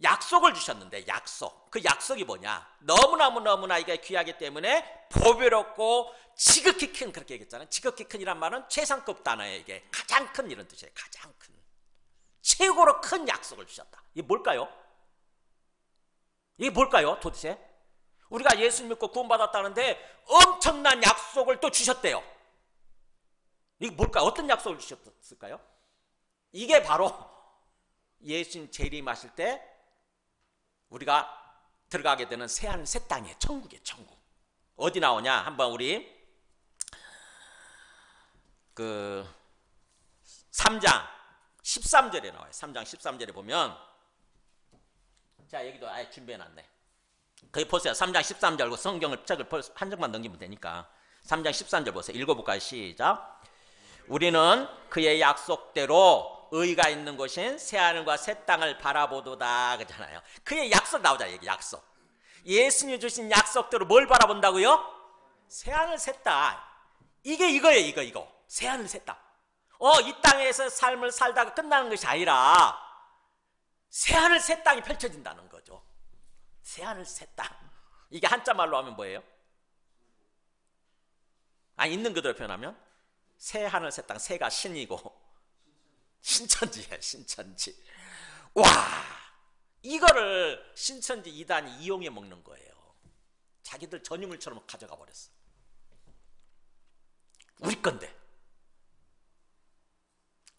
약속을 주셨는데, 약속. 그 약속이 뭐냐? 너무나 이게 귀하기 때문에 보배롭고 지극히 큰, 그렇게 얘기했잖아요. 지극히 큰이란 말은 최상급 단어예요. 이게 가장 큰 이런 뜻이에요. 가장 큰. 최고로 큰 약속을 주셨다. 이게 뭘까요? 이게 뭘까요? 도대체? 우리가 예수 믿고 구원받았다는데 엄청난 약속을 또 주셨대요. 이게 뭘까요? 어떤 약속을 주셨을까요? 이게 바로 예수님 재림하실 때 우리가 들어가게 되는 새하늘 새 땅이에요. 천국이에요. 천국. 어디 나오냐? 한번 우리 3장 13절에 나와요. 3장 13절에 보면, 자, 여기도 아예 준비해놨네. 거기 보세요. 3장 13절, 책을 한 장만 넘기면 되니까 3장 13절 보세요. 읽어볼까요? 시작. 우리는 그의 약속대로 의가 있는 곳인 새하늘과 새 땅을 바라보도다 그러잖아요. 그의 약속 나오잖아요. 약속. 예수님이 주신 약속대로 뭘 바라본다고요? 새하늘 새 땅. 이게 이거예요. 이거. 새하늘 새 땅. 이 땅에서 삶을 살다가 끝나는 것이 아니라 새하늘 새 땅이 펼쳐진다는 거죠. 새하늘 새 땅. 이게 한자 말로 하면 뭐예요? 있는 그대로 표현하면 새하늘 새 땅. 새가 신이고 신천지예요. 신천지. 와, 이거를 신천지 이단이 이용해 먹는 거예요. 자기들 전유물처럼 가져가 버렸어. 우리 건데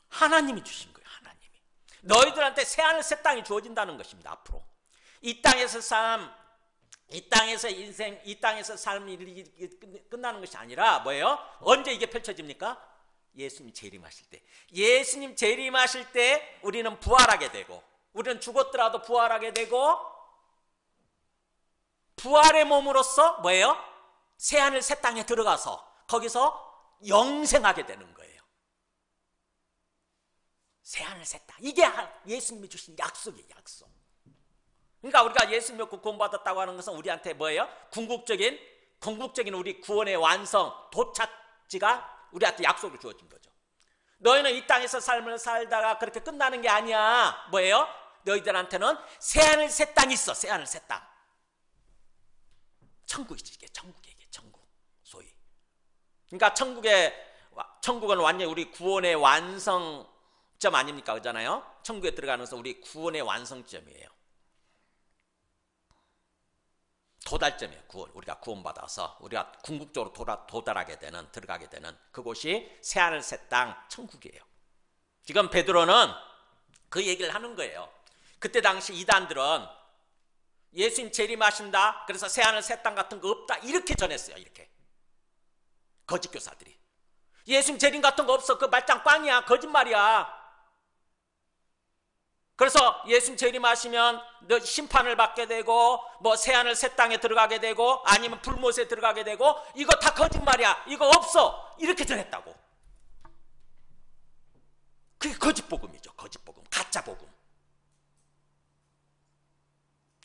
하나님이 주신 거예요. 하나님이 너희들한테 새하늘 새 땅이 주어진다는 것입니다. 앞으로 이 땅에서 삶, 이 땅에서 인생, 이 땅에서 삶이 끝나는 것이 아니라 뭐예요? 언제 이게 펼쳐집니까? 예수님 재림하실 때. 예수님 재림하실 때 우리는 부활하게 되고, 우리는 죽었더라도 부활하게 되고, 부활의 몸으로써 뭐예요? 새하늘 새 땅에 들어가서 거기서 영생하게 되는 거예요. 새하늘 새 땅. 이게 예수님이 주신 약속이에요. 약속. 그러니까 우리가 예수님 믿고 구원받았다고 하는 것은 우리한테 뭐예요? 궁극적인 우리 구원의 완성, 도착지가 우리한테 약속을 주어진 거죠. 너희는 이 땅에서 삶을 살다가 그렇게 끝나는 게 아니야. 뭐예요? 너희들한테는 새하늘 새 땅이 있어. 새하늘 새 땅. 천국이지. 이게 천국이에요. 천국. 소위. 그러니까 천국은 완전히 우리 구원의 완성점 아닙니까? 그러잖아요. 천국에 들어가는 것은 우리 구원의 완성점이에요. 도달점이에요. 우리가 구원받아서 우리가 궁극적으로 도달하게 되는, 들어가게 되는 그곳이 새하늘 새 땅 천국이에요. 지금 베드로는 그 얘기를 하는 거예요. 그때 당시 이단들은 예수님 재림하신다, 그래서 새하늘 새 땅 같은 거 없다, 이렇게 전했어요. 이렇게 거짓 교사들이. 예수님 재림 같은 거 없어, 그 말짱 꽝이야, 거짓말이야. 그래서 예수님 재림하시면 너 심판을 받게 되고, 뭐 새하늘 새 땅에 들어가게 되고, 아니면 불못에 들어가게 되고, 이거 다 거짓말이야, 이거 없어, 이렇게 전했다고. 그게 거짓 복음이죠. 거짓 복음, 가짜 복음.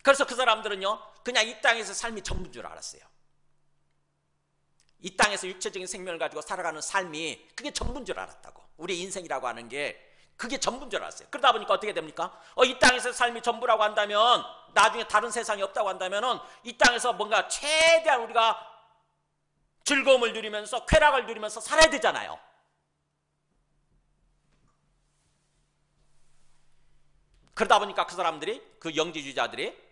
그래서 그 사람들은요, 그냥 이 땅에서 삶이 전부인 줄 알았어요. 이 땅에서 육체적인 생명을 가지고 살아가는 삶이 그게 전부인 줄 알았다고. 우리 인생이라고 하는 게 그게 전부인 줄 알았어요. 그러다 보니까 어떻게 됩니까? 이 땅에서 삶이 전부라고 한다면, 나중에 다른 세상이 없다고 한다면은 이 땅에서 뭔가 최대한 우리가 즐거움을 누리면서 쾌락을 누리면서 살아야 되잖아요. 그러다 보니까 그 사람들이, 그 영지주의자들이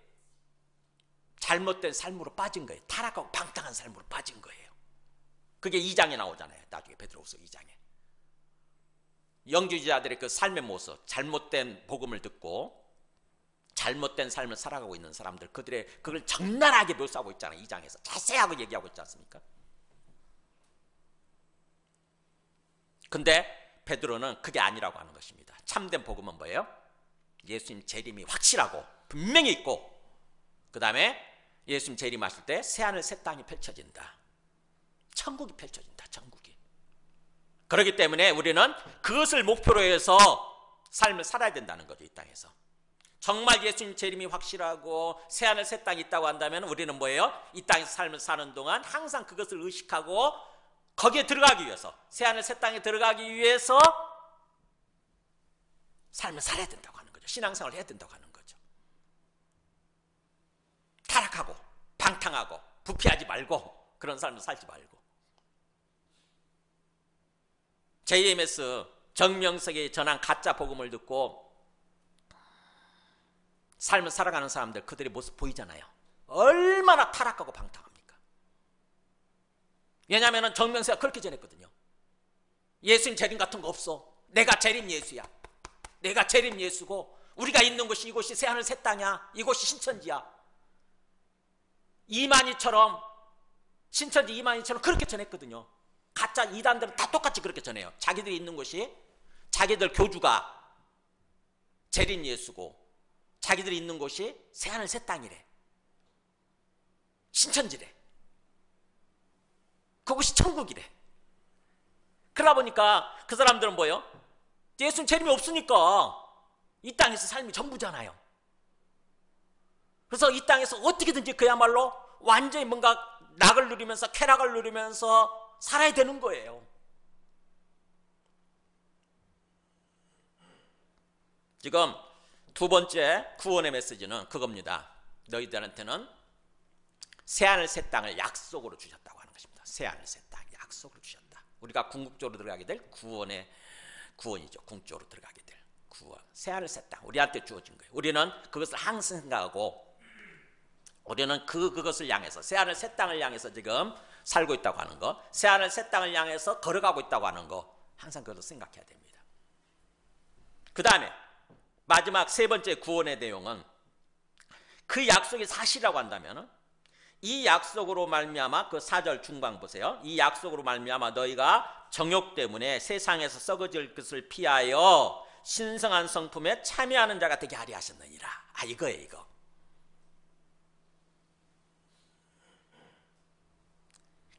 잘못된 삶으로 빠진 거예요. 타락하고 방탕한 삶으로 빠진 거예요. 그게 2장에 나오잖아요. 나중에 베드로후서 2장에. 영주주의자들의 그 삶의 모습, 잘못된 복음을 듣고 잘못된 삶을 살아가고 있는 사람들, 그걸 적나라하게 묘사하고 있잖아요. 2장에서 자세하게 얘기하고 있지 않습니까? 근데 베드로는 그게 아니라고 하는 것입니다. 참된 복음은 뭐예요? 예수님 재림이 확실하고 분명히 있고, 그 다음에 예수님 재림하실 때 새하늘 새 땅이 펼쳐진다. 천국이 펼쳐진다. 천국이. 그렇기 때문에 우리는 그것을 목표로 해서 삶을 살아야 된다는 거죠. 이 땅에서. 정말 예수님 재림이 확실하고 새하늘 새 땅이 있다고 한다면 우리는 뭐예요? 이 땅에서 삶을 사는 동안 항상 그것을 의식하고 거기에 들어가기 위해서, 새하늘 새 땅에 들어가기 위해서 삶을 살아야 된다고 하는 거죠. 신앙생활을 해야 된다고 하는 거죠. 타락하고 방탕하고 부패하지 말고 그런 삶을 살지 말고. JMS 정명석이 전한 가짜 복음을 듣고 삶을 살아가는 사람들, 그들의 모습 보이잖아요. 얼마나 타락하고 방탕합니까? 왜냐하면 정명석이 그렇게 전했거든요. 예수님 재림 같은 거 없어. 내가 재림 예수야. 내가 재림 예수고, 우리가 있는 곳이 이곳이 새하늘 새 땅이야. 이곳이 신천지야. 이만희처럼, 신천지 이만희처럼 그렇게 전했거든요. 가짜 이단들은 다 똑같이 그렇게 전해요. 자기들이 있는 곳이, 자기들 교주가 재림 예수고, 자기들이 있는 곳이 새하늘 새 땅이래. 신천지래. 그곳이 천국이래. 그러다 보니까 그 사람들은 뭐예요? 예수님 재림이 없으니까 이 땅에서 삶이 전부잖아요. 그래서 이 땅에서 어떻게든지 그야말로 완전히 뭔가 낙을 누리면서 쾌락을 누리면서 살아야 되는 거예요. 지금 두 번째 구원의 메시지는 그겁니다. 너희들한테는 새하늘 새 땅을 약속으로 주셨다고 하는 것입니다. 새하늘 새 땅 약속으로 주셨다. 우리가 궁극적으로 들어가게 될 구원이죠. 궁극적으로 들어가게 될 구원. 새하늘 새 땅 우리한테 주어진 거예요. 우리는 그것을 항상 생각하고 우리는 그것을 향해서 새하늘 새 땅을 향해서 지금 살고 있다고 하는 거, 새하늘 새 땅을 향해서 걸어가고 있다고 하는 거 항상 그것을 생각해야 됩니다. 그 다음에 마지막 세 번째 구원의 내용은 그 약속이 사실이라고 한다면 이 약속으로 말미암아 그 4절 중반 보세요. 이 약속으로 말미암아 너희가 정욕 때문에 세상에서 썩어질 것을 피하여 신성한 성품에 참여하는 자가 되게 하리 하셨느니라. 이거예요, 이거.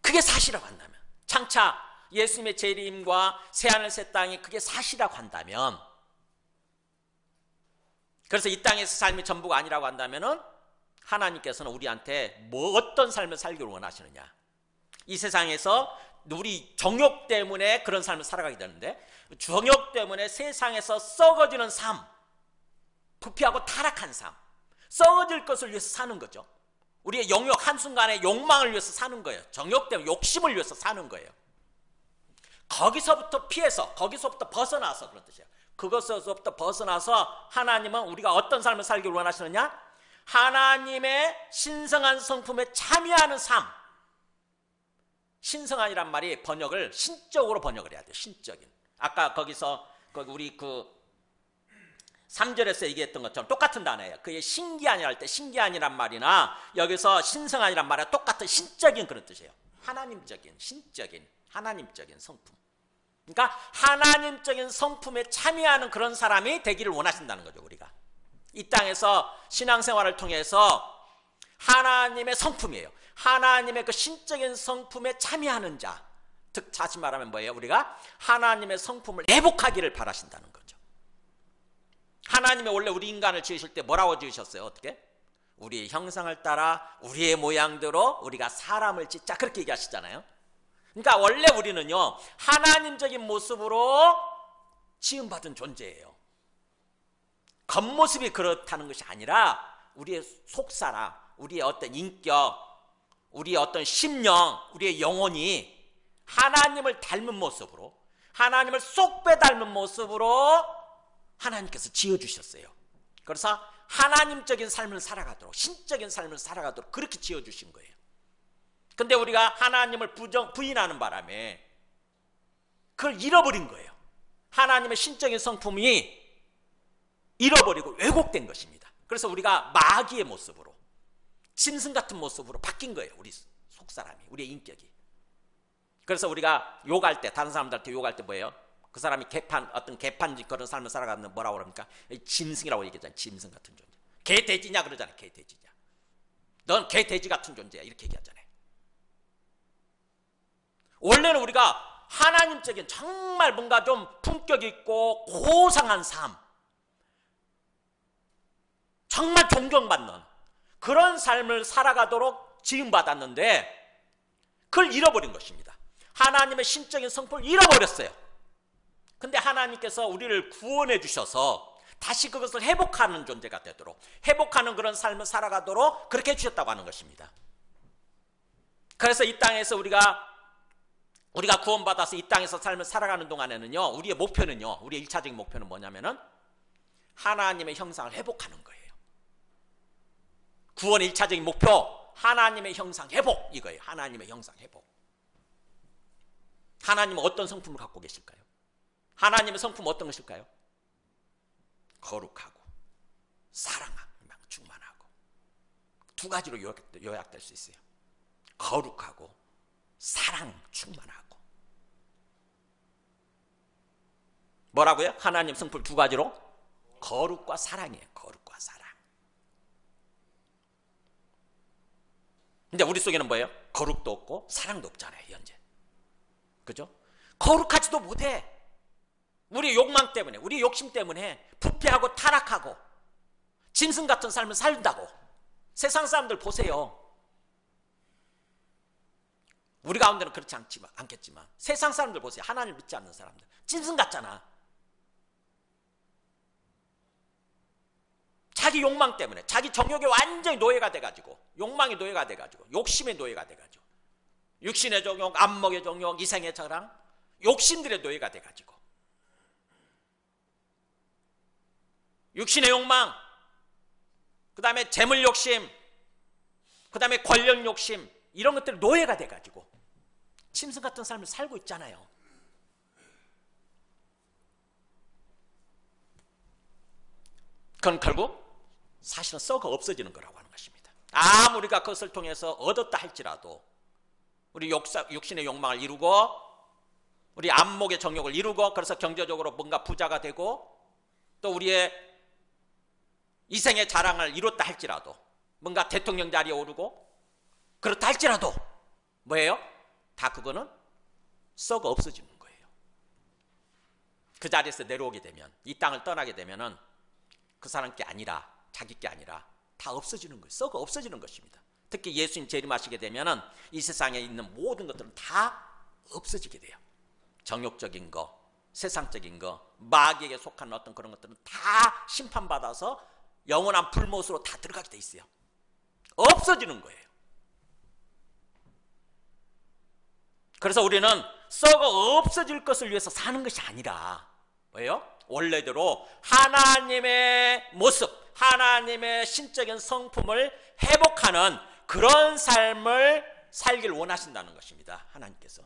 그게 사실이라고 한다면, 장차 예수님의 재림과 새하늘 새 땅이 그게 사실이라고 한다면, 그래서 이 땅에서 삶이 전부가 아니라고 한다면은 하나님께서는 우리한테 어떤 삶을 살기를 원하시느냐. 이 세상에서 우리 정욕 때문에 그런 삶을 살아가게 되는데, 정욕 때문에 세상에서 썩어지는 삶, 부패하고 타락한 삶, 썩어질 것을 위해서 사는 거죠. 우리의 영역 한순간의 욕망을 위해서 사는 거예요. 정욕 때문에 욕심을 위해서 사는 거예요. 거기서부터 피해서, 거기서부터 벗어나서 그런 뜻이에요. 그것에서부터 벗어나서 하나님은 우리가 어떤 삶을 살기를 원하시느냐? 하나님의 신성한 성품에 참여하는 삶. 신성한이란 말이 번역을 신적으로 번역을 해야 돼요. 신적인. 아까 거기서 우리 3절에서 얘기했던 것처럼 똑같은 단어예요. 그게 신기한이라 할 때 신기한이란 말이나 여기서 신성한이란 말이 똑같은 신적인 그런 뜻이에요. 하나님적인, 신적인, 하나님적인 성품. 그러니까 하나님적인 성품에 참여하는 그런 사람이 되기를 원하신다는 거죠. 우리가 이 땅에서 신앙생활을 통해서 하나님의 성품이에요. 하나님의 그 신적인 성품에 참여하는 자, 즉 다시 말하면 뭐예요? 우리가 하나님의 성품을 회복하기를 바라신다는 거죠. 하나님이 원래 우리 인간을 지으실 때 뭐라고 지으셨어요? 어떻게? 우리의 형상을 따라 우리의 모양대로 우리가 사람을 짓자, 그렇게 얘기하시잖아요. 그러니까 원래 우리는요 하나님적인 모습으로 지음받은 존재예요. 겉모습이 그렇다는 것이 아니라 우리의 속사람, 우리의 어떤 인격, 우리의 어떤 심령, 우리의 영혼이 하나님을 닮은 모습으로, 하나님을 쏙 빼닮은 모습으로 하나님께서 지어주셨어요. 그래서 하나님적인 삶을 살아가도록, 신적인 삶을 살아가도록 그렇게 지어주신 거예요. 근데 우리가 하나님을 부인하는 바람에 그걸 잃어버린 거예요. 하나님의 신적인 성품이 잃어버리고 왜곡된 것입니다. 그래서 우리가 마귀의 모습으로, 짐승 같은 모습으로 바뀐 거예요. 우리 속사람이, 우리의 인격이. 그래서 우리가 욕할 때, 다른 사람들한테 욕할 때 뭐예요? 그 사람이 어떤 개판지 그런 삶을 살아가는 뭐라고 그럽니까? 짐승이라고 얘기하잖아요. 짐승 같은 존재. 개 돼지냐 그러잖아요. 개 돼지냐. 넌 개 돼지 같은 존재야. 이렇게 얘기하잖아요. 원래는 우리가 하나님적인 정말 뭔가 좀 품격 있고 고상한 삶, 정말 존경받는 그런 삶을 살아가도록 지음받았는데 그걸 잃어버린 것입니다. 하나님의 신적인 성품을 잃어버렸어요. 근데 하나님께서 우리를 구원해 주셔서 다시 그것을 회복하는 존재가 되도록, 회복하는 그런 삶을 살아가도록 그렇게 해주셨다고 하는 것입니다. 그래서 이 땅에서 우리가 구원받아서 이 땅에서 삶을 살아가는 동안에는요, 우리의 목표는요, 우리의 1차적인 목표는 뭐냐면은 하나님의 형상을 회복하는 거예요. 구원의 1차적인 목표, 하나님의 형상 회복, 이거예요. 하나님의 형상 회복. 하나님은 어떤 성품을 갖고 계실까요? 하나님의 성품은 어떤 것일까요? 거룩하고 사랑하고 충만하고. 두 가지로 요약될 수 있어요. 거룩하고 사랑 충만하고. 뭐라고요? 하나님 성품 두 가지로? 거룩과 사랑이에요. 거룩과 사랑. 근데 우리 속에는 뭐예요? 거룩도 없고 사랑도 없잖아요, 현재. 그죠? 거룩하지도 못해. 우리 욕망 때문에, 우리 욕심 때문에 부패하고 타락하고 짐승 같은 삶을 살다고. 세상 사람들 보세요. 우리 가운데는 그렇지 않겠지만 세상 사람들 보세요. 하나님을 믿지 않는 사람들 짐승 같잖아. 자기 욕망 때문에, 자기 정욕에 완전히 노예가 돼가지고, 욕망의 노예가 돼가지고, 욕심의 노예가 돼가지고, 육신의 정욕, 안목의 정욕, 이생의 자랑, 욕심들의 노예가 돼가지고, 육신의 욕망, 그 다음에 재물 욕심, 그 다음에 권력 욕심, 이런 것들 노예가 돼가지고 짐승 같은 삶을 살고 있잖아요. 그건 결국 사실은 썩어 없어지는 거라고 하는 것입니다. 아무리 우리가 그것을 통해서 얻었다 할지라도, 우리 육신의 욕망을 이루고 우리 안목의 정욕을 이루고, 그래서 경제적으로 뭔가 부자가 되고, 또 우리의 이생의 자랑을 이뤘다 할지라도, 뭔가 대통령 자리에 오르고 그렇다 할지라도 뭐예요? 다 그거는 썩어 없어지는 거예요. 그 자리에서 내려오게 되면, 이 땅을 떠나게 되면은 그 사람 게 아니라, 자기 게 아니라 다 없어지는 거예요. 썩어 없어지는 것입니다. 특히 예수님 재림하시게 되면은 이 세상에 있는 모든 것들은 다 없어지게 돼요. 정욕적인 거, 세상적인 거, 마귀에게 속한 어떤 그런 것들은 다 심판받아서 영원한 불못으로 다 들어가게 돼 있어요. 없어지는 거예요. 그래서 우리는 썩어 없어질 것을 위해서 사는 것이 아니라 뭐예요? 원래대로 하나님의 모습, 하나님의 신적인 성품을 회복하는 그런 삶을 살길 원하신다는 것입니다. 하나님께서.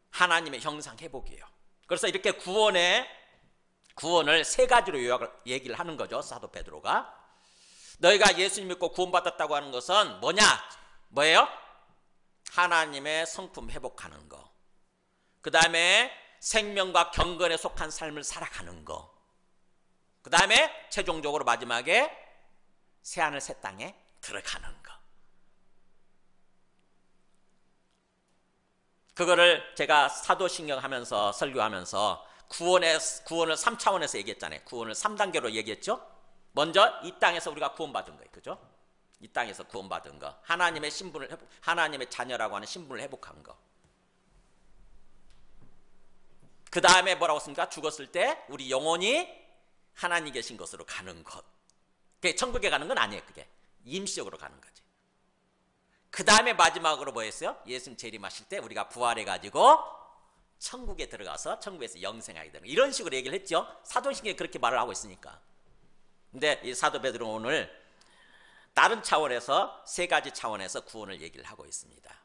하나님의 형상 회복이에요. 그래서 이렇게 구원을 세 가지로 얘기를 하는 거죠. 사도 베드로가. 너희가 예수님 믿고 구원받았다고 하는 것은 뭐예요? 하나님의 성품 회복하는 거. 그 다음에 생명과 경건에 속한 삶을 살아가는 거. 그 다음에 최종적으로 마지막에 새하늘 새 땅에 들어가는 거. 그거를 제가 사도신경 하면서, 설교하면서 구원을 3차원에서 얘기했잖아요. 구원을 3단계로 얘기했죠. 먼저 이 땅에서 우리가 구원받은 거예요. 그죠? 이 땅에서 구원받은 거. 하나님의 신분을, 하나님의 자녀라고 하는 신분을 회복한 거. 그 다음에 뭐라고 했습니까? 죽었을 때 우리 영혼이 하나님 계신 곳으로 가는 것. 그게 천국에 가는 건 아니에요. 그게 임시적으로 가는 거지. 그 다음에 마지막으로 뭐 했어요? 예수님 재림하실 때 우리가 부활해가지고 천국에 들어가서 천국에서 영생하게 되는, 이런 식으로 얘기를 했죠. 사도신경에 그렇게 말을 하고 있으니까. 근데 이 사도 베드로는 오늘 다른 차원에서, 세 가지 차원에서 구원을 얘기를 하고 있습니다.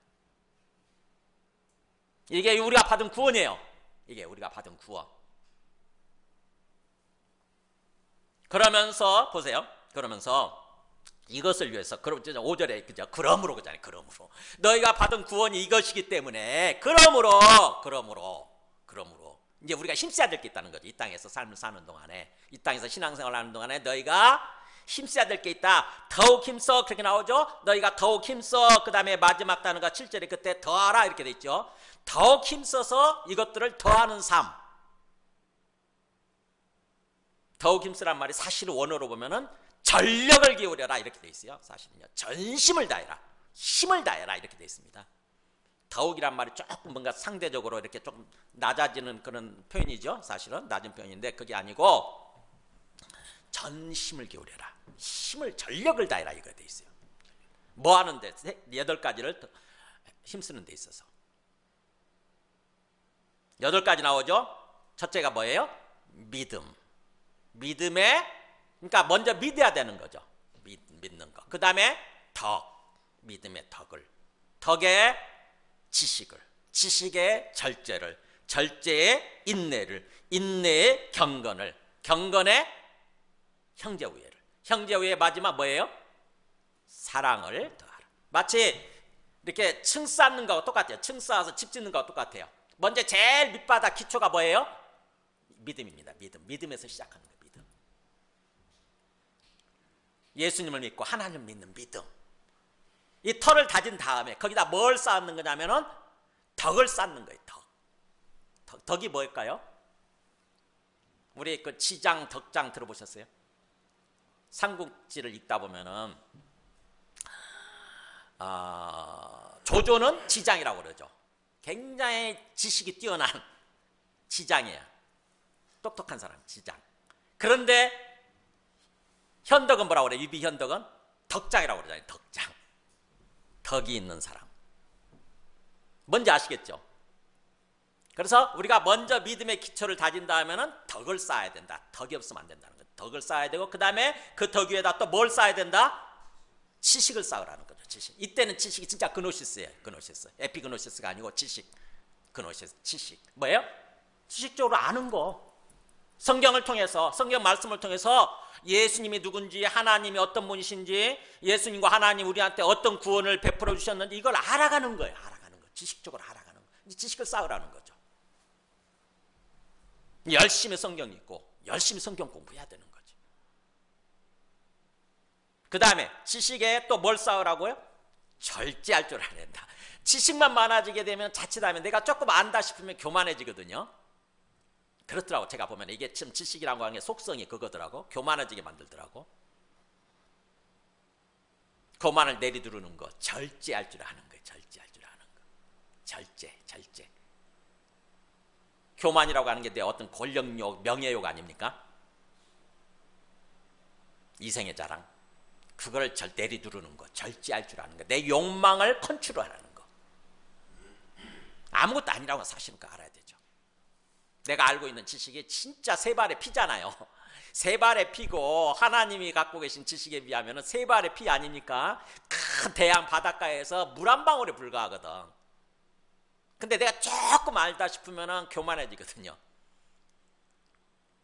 이게 우리가 받은 구원이에요. 이게 우리가 받은 구원. 그러면서 보세요. 그러면서 이것을 위해서, 그럼 5절에 그죠? 그러므로 그잖아요. 그러므로 너희가 받은 구원이 이것이기 때문에, 그러므로 이제 우리가 힘써야 될 게 있다는 거죠. 이 땅에서 삶을 사는 동안에, 이 땅에서 신앙생활을 하는 동안에 너희가 힘써야 될 게 있다. 더욱 힘써, 그렇게 나오죠. 너희가 더욱 힘써. 그 다음에 마지막 단어가 7절에 그때 더하라 이렇게 돼 있죠. 더욱 힘써서 이것들을 더하는 삶. 더욱 힘쓰란 말이 사실 원어로 보면은 전력을 기울여라 이렇게 돼 있어요. 사실은요. 전심을 다해라, 힘을 다해라 이렇게 돼 있습니다. 더욱이란 말이 조금 뭔가 상대적으로 이렇게 조금 낮아지는 그런 표현이죠. 사실은 낮은 표현인데 그게 아니고 전심을 기울여라, 힘을, 전력을 다해라 이거 돼 있어요. 뭐 하는데? 8가지를 힘쓰는 데 있어서 8가지 나오죠. 첫째가 뭐예요? 믿음에, 그러니까 먼저 믿어야 되는 거죠. 믿는 거. 그 다음에 덕, 믿음의 덕을, 덕의 지식을, 지식의 절제를, 절제의 인내를, 인내의 경건을, 경건의 형제우애를, 형제우애의 마지막 뭐예요? 사랑을 더하라. 마치 이렇게 층 쌓는 거와 똑같아요. 층 쌓아서 집 짓는 거와 똑같아요. 먼저 제일 밑바닥 기초가 뭐예요? 믿음입니다. 믿음에서 시작하는 거예요. 믿음. 예수님을 믿고 하나님을 믿는 믿음. 이 털을 다진 다음에 거기다 뭘 쌓는 거냐면은 덕을 쌓는 거예요. 덕이 뭘까요? 우리 그 지장, 덕장 들어보셨어요? 삼국지를 읽다 보면은 조조는 지장이라고 그러죠. 굉장히 지식이 뛰어난 지장이에요. 똑똑한 사람, 지장. 그런데 현덕은 뭐라고 그래요? 유비현덕은 덕장이라고 그러잖아요. 덕장. 덕이 있는 사람. 뭔지 아시겠죠? 그래서 우리가 먼저 믿음의 기초를 다진다 하면은 덕을 쌓아야 된다. 덕이 없으면 안 된다는 거죠. 덕을 쌓아야 되고 그 다음에 그 덕 위에다 또 뭘 쌓아야 된다? 지식을 쌓으라는 거죠. 지식. 이때는 지식이 진짜 그노시스예요. 그노시스. 에피그노시스가 아니고 지식. 그노시스. 지식. 뭐예요? 지식적으로 아는 거. 성경을 통해서, 성경 말씀을 통해서 예수님이 누군지, 하나님이 어떤 분이신지, 예수님과 하나님 우리한테 어떤 구원을 베풀어 주셨는지 이걸 알아가는 거예요. 알아가는 거. 지식적으로 알아가는 거. 지식을 쌓으라는 거죠. 열심히 성경 읽고 열심히 성경 공부해야 되는 거죠. 그 다음에 지식에 또 뭘 쌓으라고요? 절제할 줄 알아야 된다. 지식만 많아지게 되면 자칫하면 내가 조금 안다 싶으면 교만해지거든요. 그렇더라고. 제가 보면 이게 지금 지식이라고 하는 게 속성이 그거더라고. 교만해지게 만들더라고. 교만을 내리두르는 거, 절제할 줄 아는 거예요. 절제할 줄 아는 거. 절제. 교만이라고 하는 게 내 어떤 권력욕, 명예욕 아닙니까? 이생의 자랑. 그걸 내리두르는 거, 절제할 줄 아는 거. 내 욕망을 컨트롤하는 거. 아무것도 아니라고 사실은 알아야 되죠. 내가 알고 있는 지식이 진짜 세 발의 피잖아요. 세 발의 피고 하나님이 갖고 계신 지식에 비하면 세 발의 피 아닙니까? 큰 대양 바닷가에서 물 한 방울에 불과하거든. 근데 내가 조금 알다 싶으면 교만해지거든요.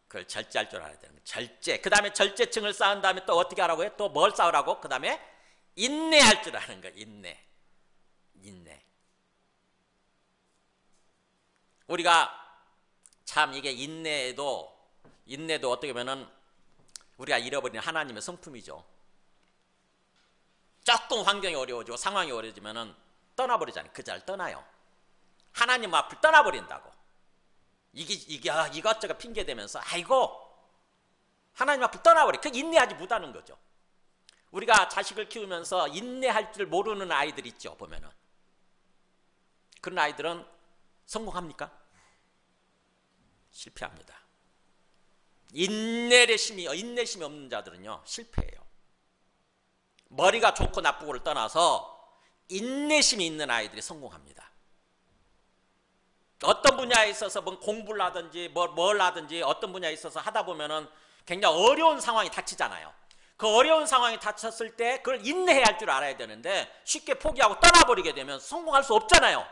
그걸 절제할 줄 알아야 되는 거예요. 절제. 그 다음에 절제층을 쌓은 다음에 또 어떻게 하라고요? 또 뭘 쌓으라고? 그 다음에 인내할 줄 아는 거예요. 인내. 우리가 참 이게 인내도 어떻게 보면은 우리가 잃어버린 하나님의 성품이죠. 조금 환경이 어려워지고 상황이 어려워지면은 떠나버리잖아요. 그 자리를 떠나요. 하나님 앞을 떠나버린다고. 이것저것 핑계대면서 아이고 하나님 앞을 떠나버려. 그 인내하지 못하는 거죠. 우리가 자식을 키우면서 인내할 줄 모르는 아이들 있죠. 보면은 그런 아이들은 성공합니까? 실패합니다. 인내심이 없는 자들은요 실패해요. 머리가 좋고 나쁘고를 떠나서 인내심이 있는 아이들이 성공합니다. 어떤 분야에 있어서 뭐 공부를 하든지 뭘 하든지 어떤 분야에 있어서 하다 보면은 굉장히 어려운 상황이 닥치잖아요. 그 어려운 상황이 닥쳤을 때 그걸 인내해야 할 줄 알아야 되는데 쉽게 포기하고 떠나버리게 되면 성공할 수 없잖아요.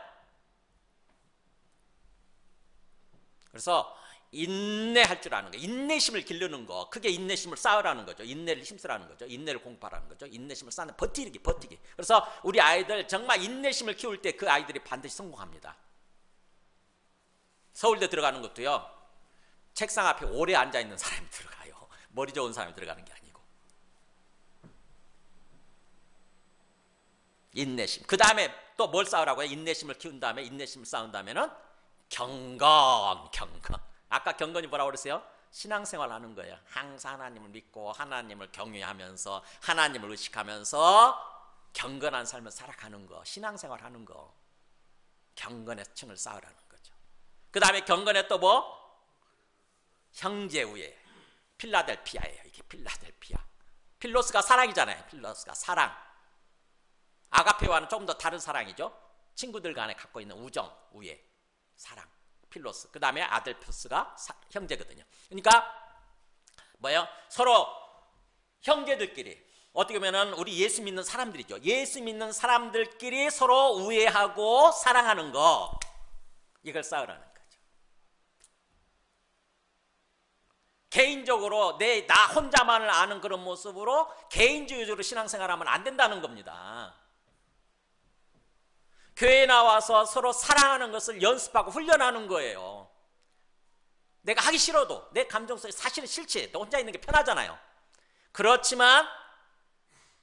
그래서 인내할 줄 아는 거, 인내심을 기르는 거, 그게 인내심을 쌓으라는 거죠. 인내를 힘쓰라는 거죠. 인내를 공부하라는 거죠. 인내심을 쌓는 버티기. 그래서 우리 아이들 정말 인내심을 키울 때 그 아이들이 반드시 성공합니다. 서울대 들어가는 것도요. 책상 앞에 오래 앉아있는 사람이 들어가요. 머리 좋은 사람이 들어가는 게 아니고. 인내심. 그 다음에 또 뭘 쌓으라고요? 인내심을 키운 다음에 인내심을 쌓은 다음에는 경건. 아까 경건이 뭐라고 그랬어요? 신앙생활 하는 거예요. 항상 하나님을 믿고 하나님을 경외하면서 하나님을 의식하면서 경건한 삶을 살아가는 거. 신앙생활 하는 거. 경건의 층을 쌓으라는 거죠. 그 다음에 경건에 또 뭐? 형제우애. 필라델피아예요. 이게 필라델피아. 필로스가 사랑이잖아요. 필로스가 사랑. 아가페와는 조금 더 다른 사랑이죠. 친구들 간에 갖고 있는 우정, 우애, 사랑. 필로스. 그 다음에 아델포스가 형제거든요. 그러니까 뭐예요? 서로 형제들끼리 어떻게 보면은 우리 예수 믿는 사람들이죠. 예수 믿는 사람들끼리 서로 우애하고 사랑하는 거. 이걸 쌓으라는 거죠. 개인적으로 나 혼자만을 아는 그런 모습으로 개인주의적으로 신앙생활하면 안 된다는 겁니다. 교회에 나와서 서로 사랑하는 것을 연습하고 훈련하는 거예요. 내가 하기 싫어도 내 감정 속에 사실은 싫지. 너 혼자 있는 게 편하잖아요. 그렇지만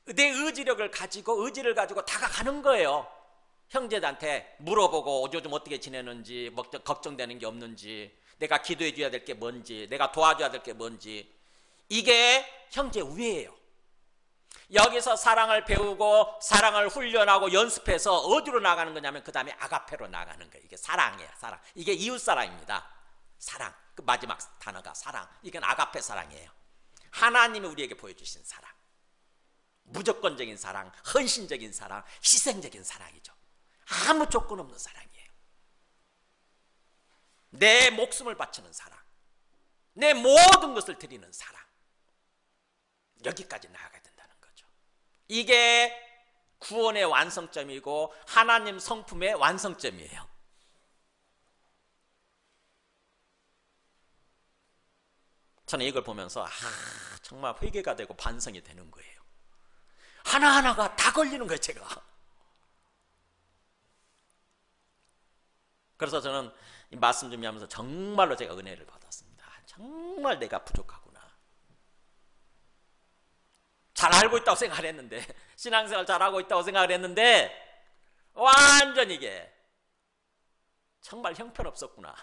내 의지력을 가지고 의지를 가지고 다가가는 거예요. 형제들한테 물어보고 요즘 어떻게 지내는지, 뭐 걱정되는 게 없는지, 내가 기도해 줘야 될 게 뭔지, 내가 도와줘야 될 게 뭔지. 이게 형제 우애예요. 여기서 사랑을 배우고 사랑을 훈련하고 연습해서 어디로 나가는 거냐면 그 다음에 아가페로 나가는 거예요. 이게 사랑이에요. 사랑. 이게 이웃사랑입니다. 사랑. 그 마지막 단어가 사랑. 이건 아가페 사랑이에요. 하나님이 우리에게 보여주신 사랑. 무조건적인 사랑, 헌신적인 사랑, 희생적인 사랑이죠. 아무 조건 없는 사랑이에요. 내 목숨을 바치는 사랑, 내 모든 것을 드리는 사랑. 여기까지 나아가야 된다는 거죠. 이게 구원의 완성점이고 하나님 성품의 완성점이에요. 저는 이걸 보면서 정말 회개가 되고 반성이 되는 거예요. 하나하나가 다 걸리는 거예요, 제가. 그래서 저는 이 말씀 준비하면서 정말로 제가 은혜를 받았습니다. 정말 내가 부족하구나. 잘 알고 있다고 생각을 했는데, 신앙생활 잘하고 있다고 생각을 했는데 완전 이게 정말 형편없었구나.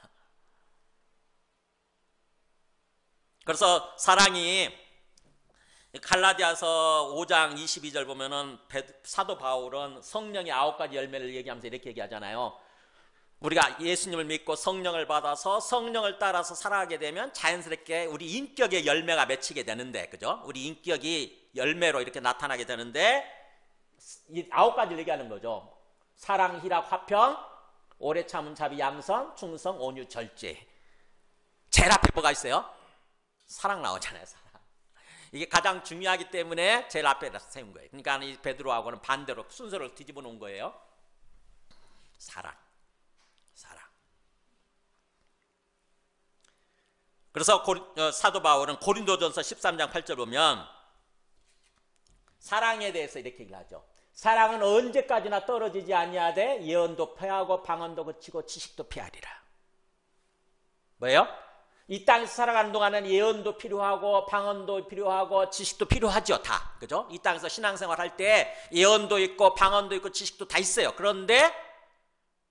그래서 사랑이 갈라디아서 5장 22절 보면은 사도 바울은 성령의 9가지 열매를 얘기하면서 이렇게 얘기하잖아요. 우리가 예수님을 믿고 성령을 받아서 성령을 따라서 살아가게 되면 자연스럽게 우리 인격의 열매가 맺히게 되는데, 그죠? 우리 인격이 열매로 이렇게 나타나게 되는데, 이 9가지를 얘기하는 거죠. 사랑, 희락, 화평, 오래 참은 자비, 양선, 충성, 온유, 절제. 제일 앞에 뭐가 있어요? 사랑 나오잖아요. 사랑. 이게 가장 중요하기 때문에 제일 앞에 세운 거예요. 그러니까 이 베드로하고는 반대로 순서를 뒤집어 놓은 거예요. 사랑. 사랑. 그래서 사도 바울은 고린도전서 13장 8절 보면 사랑에 대해서 이렇게 얘기하죠. 사랑은 언제까지나 떨어지지 아니하되 예언도 패하고 방언도 그치고 지식도 피하리라. 뭐예요? 이 땅에서 살아가는 동안은 예언도 필요하고 방언도 필요하고 지식도 필요하죠. 다. 그죠? 이 땅에서 신앙생활 할 때 예언도 있고 방언도 있고 지식도 다 있어요. 그런데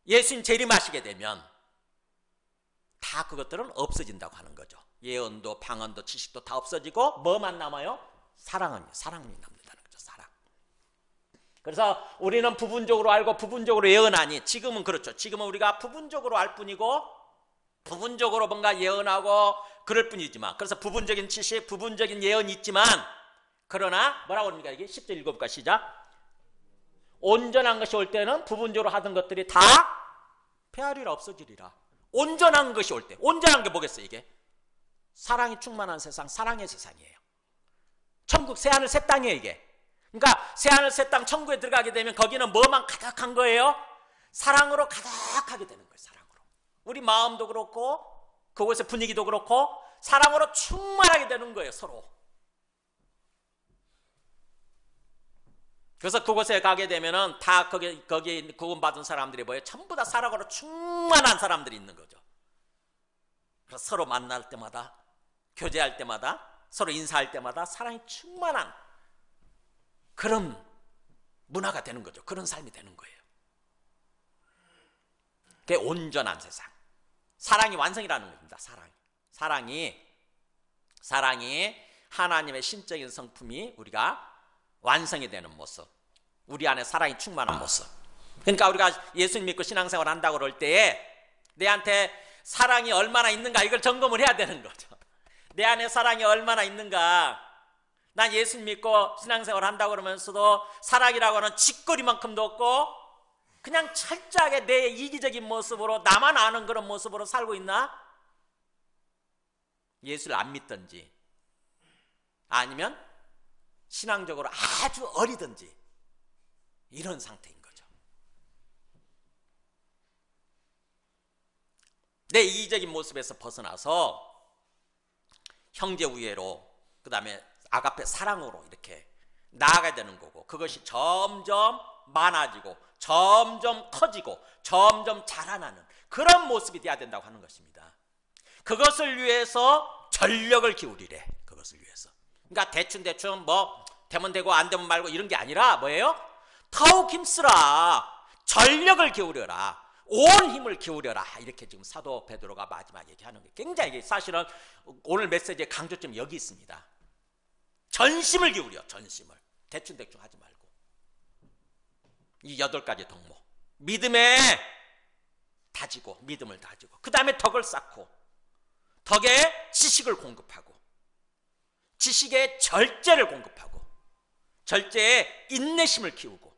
예수님 재림하시게 되면 다 그것들은 없어진다고 하는 거죠. 예언도 방언도 지식도 다 없어지고 뭐만 남아요? 사랑이 남는다는 거죠. 사랑. 그래서 우리는 부분적으로 알고 부분적으로 예언하니, 지금은 그렇죠. 지금은 우리가 부분적으로 알 뿐이고 부분적으로 뭔가 예언하고 그럴 뿐이지만, 그래서 부분적인 지식, 부분적인 예언이 있지만, 그러나 뭐라고 합니까? 이게 10절 읽어볼까? 시작. 온전한 것이 올 때는 부분적으로 하던 것들이 다 폐하리라, 없어지리라. 온전한 것이 올 때. 온전한 게 뭐겠어요? 이게 사랑이 충만한 세상, 사랑의 세상이에요. 천국, 새하늘 새 땅이에요. 이게. 그러니까 새하늘 새 땅 천국에 들어가게 되면 거기는 뭐만 가득한 거예요? 사랑으로 가득하게 되는 거예요. 사랑으로. 우리 마음도 그렇고 그곳의 분위기도 그렇고 사랑으로 충만하게 되는 거예요. 서로. 그래서 그곳에 가게 되면은 다 거기 구원받은 사람들이 뭐예요? 전부 다 사랑으로 충만한 사람들이 있는 거죠. 그래서 서로 만날 때마다, 교제할 때마다, 서로 인사할 때마다 사랑이 충만한 그런 문화가 되는 거죠. 그런 삶이 되는 거예요. 그게 온전한 세상. 사랑이 완성이라는 겁니다. 사랑이 하나님의 신적인 성품이 우리가 완성이 되는 모습, 우리 안에 사랑이 충만한 모습. 그러니까 우리가 예수님 믿고 신앙생활 한다고 그럴 때에 내한테 사랑이 얼마나 있는가, 이걸 점검을 해야 되는 거죠. 내 안에 사랑이 얼마나 있는가. 난 예수님 믿고 신앙생활 한다고 그러면서도 사랑이라고 하는 짓거리만큼도 없고 그냥 철저하게 내 이기적인 모습으로, 나만 아는 그런 모습으로 살고 있나? 예수를 안 믿든지 아니면 신앙적으로 아주 어리든지 이런 상태인 거죠. 내 이기적인 모습에서 벗어나서 형제 우애로, 그 다음에 아가페 사랑으로 이렇게 나아가야 되는 거고, 그것이 점점 많아지고 점점 커지고 점점 자라나는 그런 모습이 돼야 된다고 하는 것입니다. 그것을 위해서 전력을 기울이래. 그것을 위해서. 그러니까 대충 뭐 되면 되고 안 되면 말고 이런 게 아니라 뭐예요? 더욱 힘쓰라. 전력을 기울여라. 온 힘을 기울여라. 이렇게 지금 사도 베드로가 마지막 얘기하는 거예요. 굉장히 사실은 오늘 메시지의 강조점이 여기 있습니다. 전심을 기울여. 전심을. 대충대충 하지 말고. 이 8가지 덕목. 믿음에 다지고, 믿음을 다지고, 그 다음에 덕을 쌓고, 덕에 지식을 공급하고, 지식에 절제를 공급하고, 절제에 인내심을 키우고,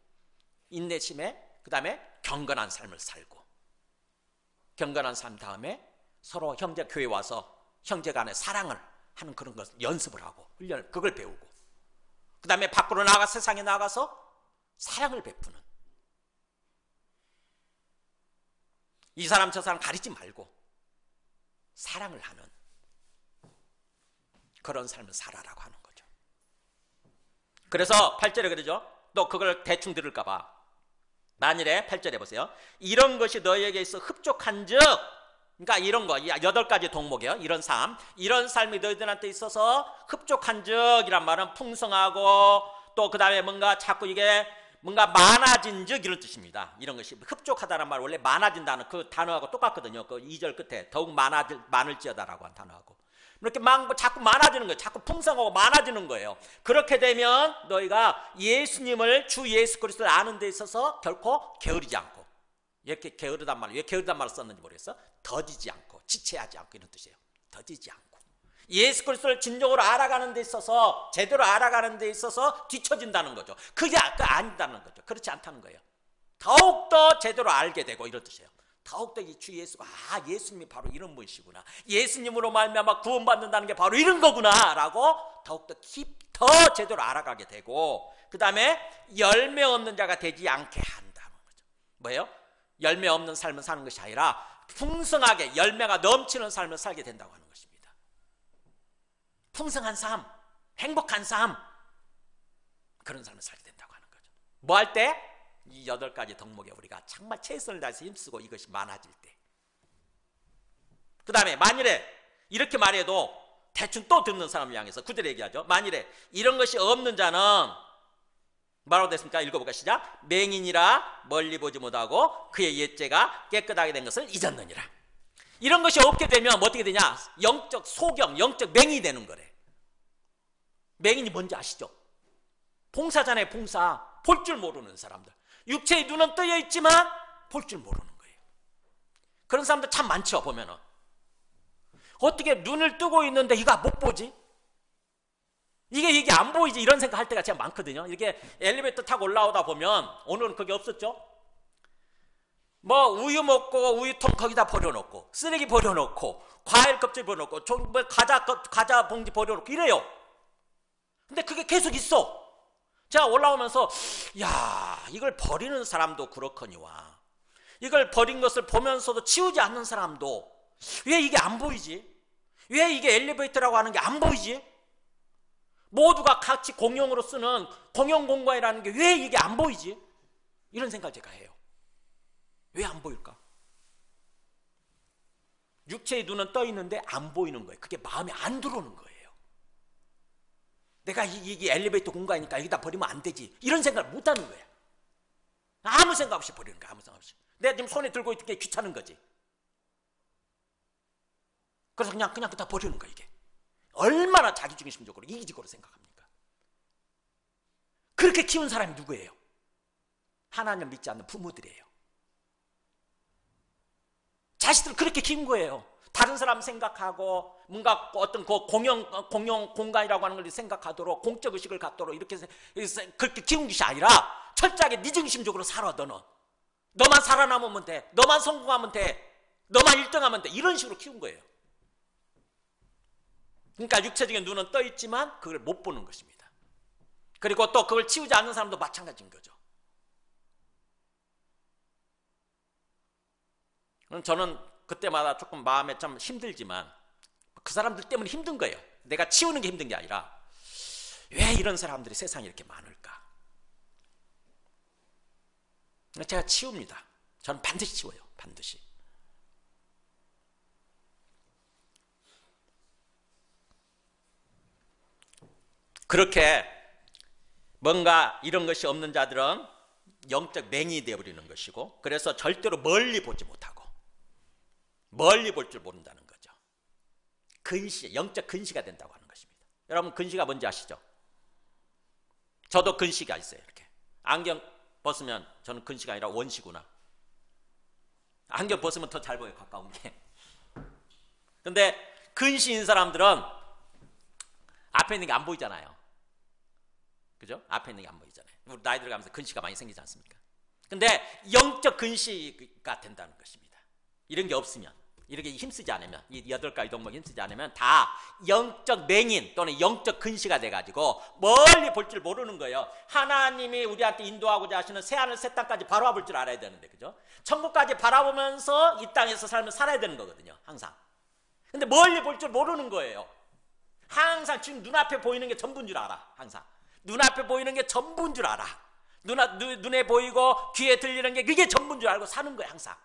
인내심에 그 다음에 경건한 삶을 살고, 경건한 삶 다음에 서로 형제 교회 와서 형제 간의 사랑을 하는 그런 것을 연습을 하고, 훈련을, 그걸 배우고, 그 다음에 밖으로 나가 세상에 나가서 사랑을 베푸는, 이 사람 저 사람 가리지 말고 사랑을 하는 그런 삶을 살아라고 하는 거죠. 그래서 8절에 그러죠. 또 그걸 대충 들을까 봐. 만일에 8절에 보세요. 이런 것이 너희에게 있어 흡족한 즉, 그러니까 이런 거 8가지 동목이에요. 이런 삶, 이런 삶이 너희들한테 있어서 흡족한 즉이란 말은 풍성하고, 또 그 다음에 뭔가 자꾸 이게 뭔가 많아진 즉 이런 뜻입니다. 이런 것이 흡족하다는 말 원래 많아진다는 그 단어하고 똑같거든요. 그 2절 끝에 더욱 많을지어다라고 한 단어하고 이렇게 자꾸 많아지는 거예요. 자꾸 풍성하고 많아지는 거예요. 그렇게 되면 너희가 예수님을, 주 예수 그리스도를 아는 데 있어서 결코 게으르지 않고, 이렇게 게으르단 말을 왜 게으르단 말을 썼는지 모르겠어. 더디지 않고 지체하지 않고 이런 뜻이에요. 더디지 않고 예수 그리스도를 진정으로 알아가는 데 있어서, 제대로 알아가는 데 있어서 뒤처진다는 거죠. 그게 아니다는 거죠. 그렇지 않다는 거예요. 더욱더 제대로 알게 되고 이런 뜻이에요. 더욱더 이 주 예수가, 예수님이 바로 이런 분이시구나, 예수님으로 말미암아 구원받는다는 게 바로 이런 거구나 라고 더욱더 더 제대로 알아가게 되고, 그 다음에 열매 없는 자가 되지 않게 한다는 거죠. 뭐예요? 열매 없는 삶을 사는 것이 아니라 풍성하게 열매가 넘치는 삶을 살게 된다고 하는 것입니다. 풍성한 삶, 행복한 삶, 그런 삶을 살게 된다고 하는 거죠. 뭐 할 때? 이 8가지 덕목에 우리가 정말 최선을 다해서 힘쓰고 이것이 많아질 때. 그 다음에 만일에 이렇게 말해도 대충 또 듣는 사람을 향해서 9절에 얘기하죠. 만일에 이런 것이 없는 자는 뭐라고 됐습니까? 읽어볼까? 시작. 맹인이라 멀리 보지 못하고 그의 옛죄가 깨끗하게 된 것을 잊었느니라. 이런 것이 없게 되면 뭐 어떻게 되냐? 영적 소경, 영적 맹인이 되는 거래. 맹인이 뭔지 아시죠? 봉사잖아요. 봉사. 볼 줄 모르는 사람들. 육체의 눈은 뜨여 있지만 볼 줄 모르는 거예요. 그런 사람들 참 많죠. 보면은 어떻게 눈을 뜨고 있는데 이가 못 보지? 이게 안 보이지? 이런 생각 할 때가 제가 많거든요. 이렇게 엘리베이터 타고 올라오다 보면, 오늘은 그게 없었죠? 뭐 우유 먹고 우유통 거기다 버려놓고, 쓰레기 버려놓고, 과일 껍질 버려놓고, 뭐 과자 봉지 버려놓고 이래요. 근데 그게 계속 있어. 제가 올라오면서 야, 이걸 버리는 사람도 그렇거니와 이걸 버린 것을 보면서도 치우지 않는 사람도 왜 이게 안 보이지? 왜 이게 엘리베이터라고 하는 게 안 보이지? 모두가 같이 공용으로 쓰는 공용 공간이라는 게 왜 이게 안 보이지? 이런 생각을 제가 해요. 왜 안 보일까? 육체의 눈은 떠 있는데 안 보이는 거예요. 그게 마음에 안 들어오는 거예요. 내가 이게 엘리베이터 공간이니까 여기다 버리면 안 되지, 이런 생각을 못 하는 거예요. 아무 생각 없이 버리는 거야. 아무 생각 없이. 내가 지금 손에 들고 있는 게 귀찮은 거지. 그래서 그냥 그다 버리는 거야. 이게 얼마나 자기중심적으로 이기적으로 생각합니까? 그렇게 키운 사람이 누구예요? 하나님을 믿지 않는 부모들이에요. 자식들을 그렇게 키운 거예요. 다른 사람 생각하고 뭔가 어떤 그 공용 공간이라고 하는 걸 생각하도록, 공적 의식을 갖도록 이렇게 그렇게 키운 것이 아니라 철저하게 네 중심적으로 살아. 너만 살아남으면 돼, 너만 성공하면 돼, 너만 1등하면 돼, 이런 식으로 키운 거예요. 그러니까 육체적인 눈은 떠 있지만 그걸 못 보는 것입니다. 그리고 또 그걸 치우지 않는 사람도 마찬가지인 거죠. 저는 그때마다 조금 마음에 좀 힘들지만 그 사람들 때문에 힘든 거예요. 내가 치우는 게 힘든 게 아니라 왜 이런 사람들이 세상에 이렇게 많을까? 제가 치웁니다. 저는 반드시 치워요. 반드시. 그렇게 뭔가 이런 것이 없는 자들은 영적 맹인이 되어버리는 것이고, 그래서 절대로 멀리 보지 못하고 멀리 볼 줄 모른다는 거죠. 근시, 영적 근시가 된다고 하는 것입니다. 여러분 근시가 뭔지 아시죠? 저도 근시가 있어요. 이렇게 안경 벗으면 저는 근시가 아니라 원시구나. 안경 벗으면 더 잘 보여요, 가까운 게. 근데 근시인 사람들은 앞에 있는 게 안 보이잖아요. 그죠? 앞에 있는 게 안 보이잖아요. 우리 나이 들어가면서 근시가 많이 생기지 않습니까? 근데 영적 근시가 된다는 것입니다. 이런 게 없으면, 이렇게 힘쓰지 않으면, 이 8가지 덕목이 힘쓰지 않으면 다 영적 맹인 또는 영적 근시가 돼가지고 멀리 볼 줄 모르는 거예요. 하나님이 우리한테 인도하고자 하시는 새하늘 새 땅까지 바라볼 줄 알아야 되는데, 그죠? 천국까지 바라보면서 이 땅에서 삶을 살아야 되는 거거든요, 항상. 근데 멀리 볼 줄 모르는 거예요. 항상 지금 눈앞에 보이는 게 전부인 줄 알아. 항상 눈앞에 보이는 게 전부인 줄 알아. 눈에 보이고 귀에 들리는 게 그게 전부인 줄 알고 사는 거야, 항상.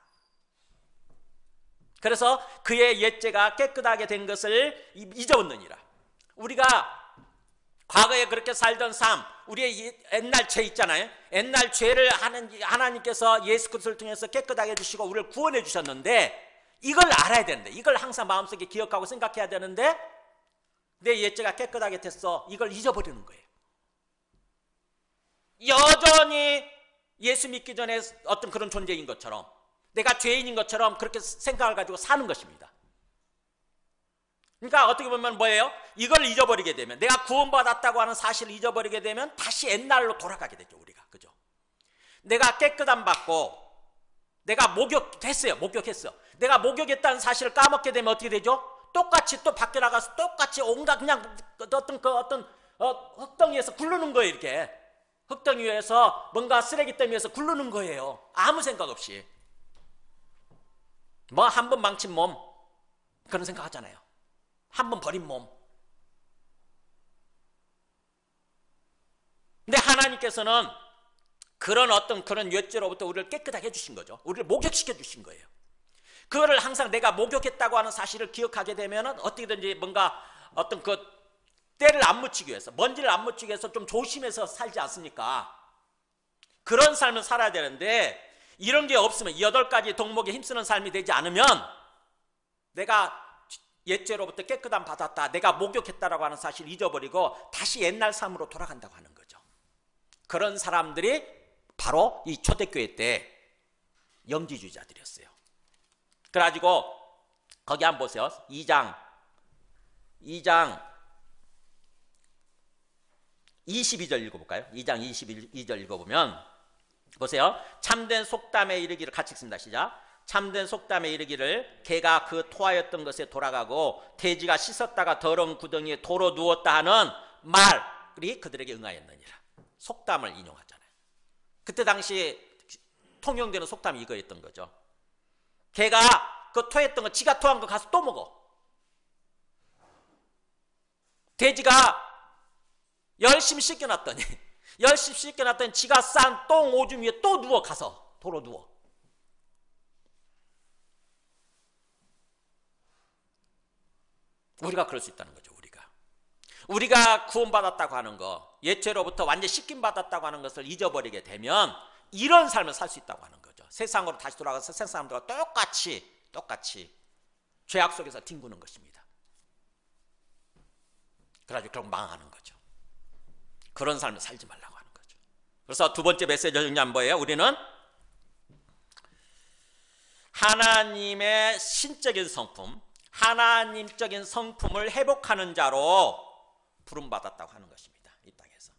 그래서 그의 옛죄가 깨끗하게 된 것을 잊어버리느니라. 우리가 과거에 그렇게 살던 삶, 우리의 옛날 죄 있잖아요. 옛날 죄를 하나님께서 예수 그리스도를 통해서 깨끗하게 해주시고 우리를 구원해 주셨는데, 이걸 알아야 되는데, 이걸 항상 마음속에 기억하고 생각해야 되는데, 내 옛죄가 깨끗하게 됐어, 이걸 잊어버리는 거예요. 여전히 예수 믿기 전에 어떤 그런 존재인 것처럼, 내가 죄인인 것처럼 그렇게 생각을 가지고 사는 것입니다. 그러니까 어떻게 보면 뭐예요? 이걸 잊어버리게 되면, 내가 구원받았다고 하는 사실을 잊어버리게 되면 다시 옛날로 돌아가게 되죠, 우리가. 그죠? 내가 깨끗함 받고 내가 목욕했어요. 내가 목욕했다는 사실을 까먹게 되면 어떻게 되죠? 똑같이 또 밖에 나가서 똑같이 온갖 그냥 어떤 흙덩이 위에서 굴르는 거예요. 이렇게 흙덩이 위에서 뭔가 쓰레기덩이 위에서 굴르는 거예요. 아무 생각 없이. 뭐 한 번 망친 몸, 그런 생각 하잖아요. 한 번 버린 몸. 근데 하나님께서는 그런 옛죄로부터 우리를 깨끗하게 해주신 거죠. 우리를 목욕시켜 주신 거예요. 그거를 항상 내가 목욕했다고 하는 사실을 기억하게 되면 어떻게든지 뭔가 어떤 그 때를 안 묻히기 위해서, 먼지를 안 묻히기 위해서 좀 조심해서 살지 않습니까? 그런 삶을 살아야 되는데, 이런 게 없으면, 8가지 덕목에 힘쓰는 삶이 되지 않으면, 내가 옛죄로부터 깨끗함 받았다, 내가 목욕했다라고 하는 사실을 잊어버리고 다시 옛날 삶으로 돌아간다고 하는 거죠. 그런 사람들이 바로 이 초대교회 때 영지주의자들이었어요. 그래가지고 거기 한번 보세요. 2장 22절 읽어볼까요? 2장 22절 읽어보면 보세요. 참된 속담에 이르기를, 같이 읽습니다. 시작. 참된 속담에 이르기를 개가 그 토하였던 것에 돌아가고 돼지가 씻었다가 더러운 구덩이에 도로 누웠다 하는 말이 그들에게 응하였느니라. 속담을 인용하잖아요. 그때 당시 통용되는 속담이 이거였던 거죠. 개가 그 토했던 거, 지가 토한 거 가서 또 먹어. 돼지가 열심히 씻겨놨더니 지가 싼 똥 오줌 위에 또 누워, 가서 도로 누워. 우리가 그럴 수 있다는 거죠. 우리가 구원받았다고 하는 거, 옛죄로부터 완전히 씻김받았다고 하는 것을 잊어버리게 되면 이런 삶을 살 수 있다고 하는 거죠. 세상으로 다시 돌아가서 세상 사람들과 똑같이 죄악 속에서 뒹구는 것입니다. 그래가지고 결국 망하는 거죠. 그런 삶을 살지 말라고 하는 거죠. 그래서 두 번째 메시지가 뭐예요? 우리는 하나님의 신적인 성품, 하나님적인 성품을 회복하는 자로 부름받았다고 하는 것입니다. 이 땅에서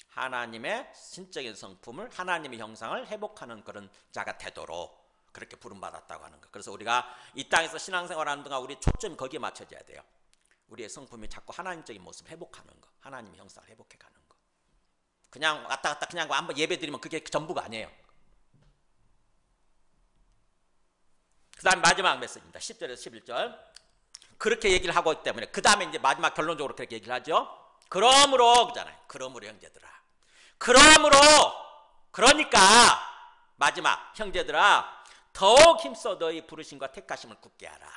하나님의 신적인 성품을, 하나님의 형상을 회복하는 그런 자가 되도록 그렇게 부름받았다고 하는 것. 그래서 우리가 이 땅에서 신앙생활하는 동안 우리 초점이 거기에 맞춰져야 돼요. 우리의 성품이 자꾸 하나님적인 모습을 회복하는 거, 하나님의 형상을 회복해가는 거. 그냥 왔다 갔다 그냥 한번 예배 드리면 그게 전부가 아니에요. 그 다음 마지막 메시지입니다. 10절에서 11절. 그렇게 얘기를 하고 있기 때문에 그 다음에 이제 마지막 결론적으로 그렇게 얘기를 하죠. 그러므로 그잖아요. 그러므로 형제들아. 그러니까 마지막 형제들아, 더욱 힘써 너희 부르심과 택하심을 굳게 하라.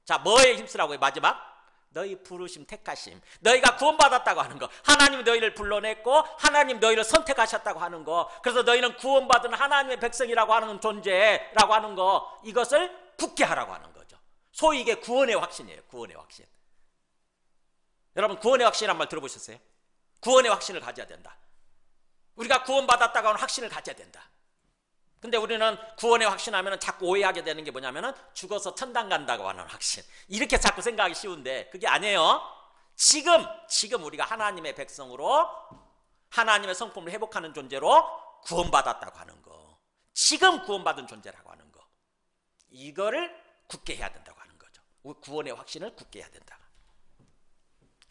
자, 뭐에 힘쓰라고요? 마지막 너희 부르심, 택하심, 너희가 구원받았다고 하는 거, 하나님이 너희를 불러냈고 하나님 너희를 선택하셨다고 하는 거, 그래서 너희는 구원받은 하나님의 백성이라고 하는 존재라고 하는 거, 이것을 굳게 하라고 하는 거죠. 소위 이게 구원의 확신이에요. 구원의 확신. 여러분, 구원의 확신이란 말 들어보셨어요? 구원의 확신을 가져야 된다. 우리가 구원받았다고 하는 확신을 가져야 된다. 근데 우리는 구원의 확신하면 자꾸 오해하게 되는 게 뭐냐면은 죽어서 천당 간다고 하는 확신, 이렇게 자꾸 생각하기 쉬운데 그게 아니에요. 지금 우리가 하나님의 백성으로 하나님의 성품을 회복하는 존재로 구원받았다고 하는 거, 지금 구원받은 존재라고 하는 거, 이거를 굳게 해야 된다고 하는 거죠. 구원의 확신을 굳게 해야 된다.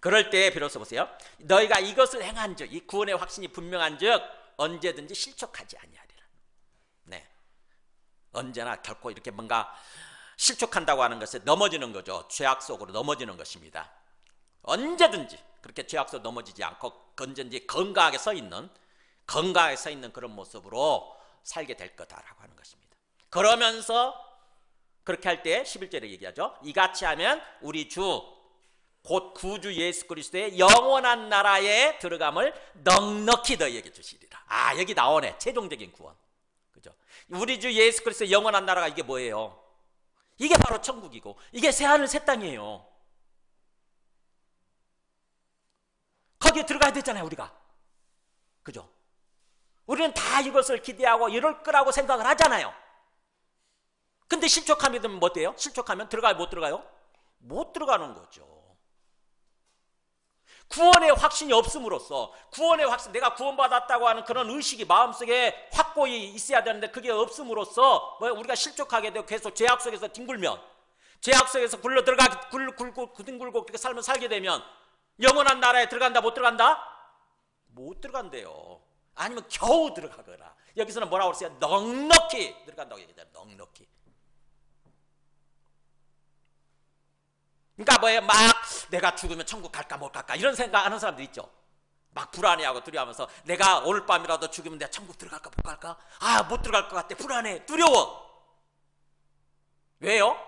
그럴 때 비로소 보세요, 너희가 이것을 행한즉, 이 구원의 확신이 분명한즉 언제든지 실족하지 아니하리라. 네, 언제나 결코 이렇게 뭔가 실족한다고 하는 것에 넘어지는 거죠. 죄악 속으로 넘어지는 것입니다. 언제든지 그렇게 죄악 속으로 넘어지지 않고 언제든지 건강하게 서 있는 그런 모습으로 살게 될 거다라고 하는 것입니다. 그러면서 그렇게 할 때 11절에 얘기하죠. 이같이 하면 우리 주 곧 구주 예수 그리스도의 영원한 나라에 들어감을 넉넉히 너희에게 주시리라. 아, 여기 나오네. 최종적인 구원. 그죠? 우리 주 예수 그리스도의 영원한 나라가 이게 뭐예요? 이게 바로 천국이고 이게 새하늘 새 땅이에요. 거기에 들어가야 되잖아요, 우리가. 그죠? 우리는 다 이것을 기대하고 이럴 거라고 생각을 하잖아요. 근데 실족하면 되면 뭐 돼요? 실족하면 들어가요, 못 들어가요? 못 들어가는 거죠. 구원의 확신이 없음으로써, 구원의 확신, 내가 구원받았다고 하는 그런 의식이 마음속에 확고히 있어야 되는데 그게 없음으로써 우리가 실족하게 되고 계속 죄악 속에서 뒹굴면, 죄악 속에서 굴러 들어가기 굴고 그렇게 삶을 살게 되면 영원한 나라에 들어간다, 못 들어간다? 못 들어간대요. 아니면 겨우 들어가거나, 여기서는 뭐라고 그랬어요? 넉넉히 들어간다고 얘기해요. 넉넉히. 그러니까 뭐예요? 막 내가 죽으면 천국 갈까 못 갈까 이런 생각하는 사람들 있죠. 막 불안해하고 두려워하면서 내가 오늘 밤이라도 죽으면 내가 천국 들어갈까 못 갈까? 아, 못 들어갈 것 같아. 불안해. 두려워. 왜요?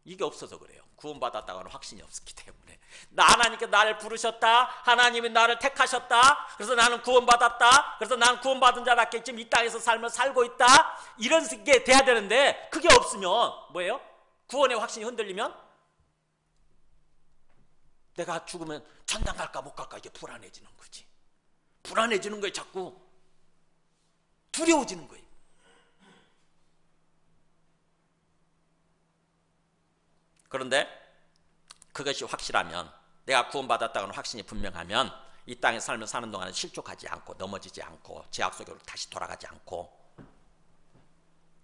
이게 없어서 그래요. 구원받았다고 하는 확신이 없었기 때문에. 하나님께 나를 부르셨다. 하나님이 나를 택하셨다. 그래서 나는 구원받았다. 그래서 나는 구원받은 자답게 지금 이 땅에서 삶을 살고 있다. 이런 게 돼야 되는데 그게 없으면 뭐예요? 구원의 확신이 흔들리면 내가 죽으면 천당 갈까 못 갈까 이게 불안해지는 거지. 불안해지는 거예요. 자꾸 두려워지는 거예요. 그런데 그것이 확실하면, 내가 구원받았다는 확신이 분명하면 이 땅에 삶을 사는 동안은 실족하지 않고 넘어지지 않고 죄악 속으로 다시 돌아가지 않고,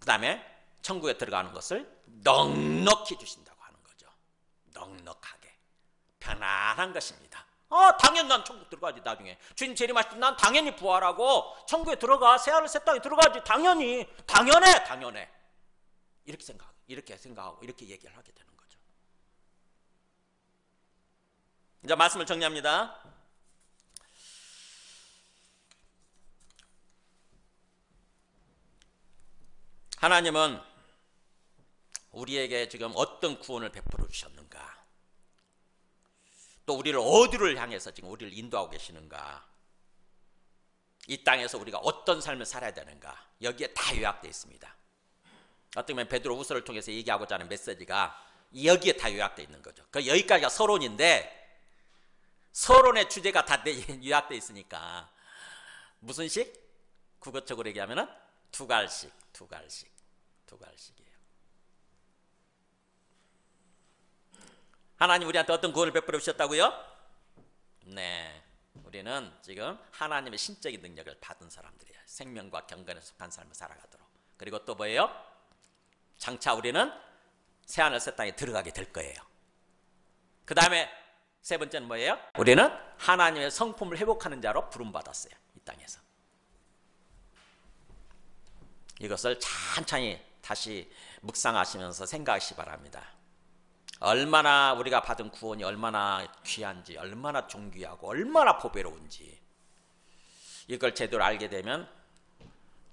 그 다음에 천국에 들어가는 것을 넉넉히 주신다고 하는 거죠. 넉넉하게. 편안한 것입니다. 당연히 난 천국 들어가지. 나중에 주님 재림하실 때 난 당연히 부활하고 천국에 들어가, 새하늘 새 땅에 들어가지. 당연해. 이렇게 생각하고 이렇게 얘기를 하게 되는 거죠. 이제 말씀을 정리합니다. 하나님은 우리에게 지금 어떤 구원을 베풀어 주셨는가? 또 우리를 어디를 향해서 지금 우리를 인도하고 계시는가? 이 땅에서 우리가 어떤 삶을 살아야 되는가? 여기에 다 요약되어 있습니다. 어떻게 보면 베드로후서를 통해서 얘기하고자 하는 메시지가 여기에 다 요약되어 있는 거죠. 여기까지가 서론인데 서론의 주제가 다 요약되어 있으니까 무슨 식? 국어적으로 얘기하면 두 갈식이에요. 하나님 우리한테 어떤 구원을 베풀어 주셨다고요? 네, 우리는 지금 하나님의 신적인 능력을 받은 사람들이에요. 생명과 경건에 속한 삶을 살아가도록. 그리고 또 뭐예요? 장차 우리는 새하늘 새 땅에 들어가게 될 거예요. 그 다음에 세 번째는 뭐예요? 우리는 하나님의 성품을 회복하는 자로 부름받았어요. 이 땅에서. 이것을 천천히 다시 묵상하시면서 생각하시기 바랍니다. 얼마나 우리가 받은 구원이 얼마나 귀한지, 얼마나 존귀하고 얼마나 보배로운지 이걸 제대로 알게 되면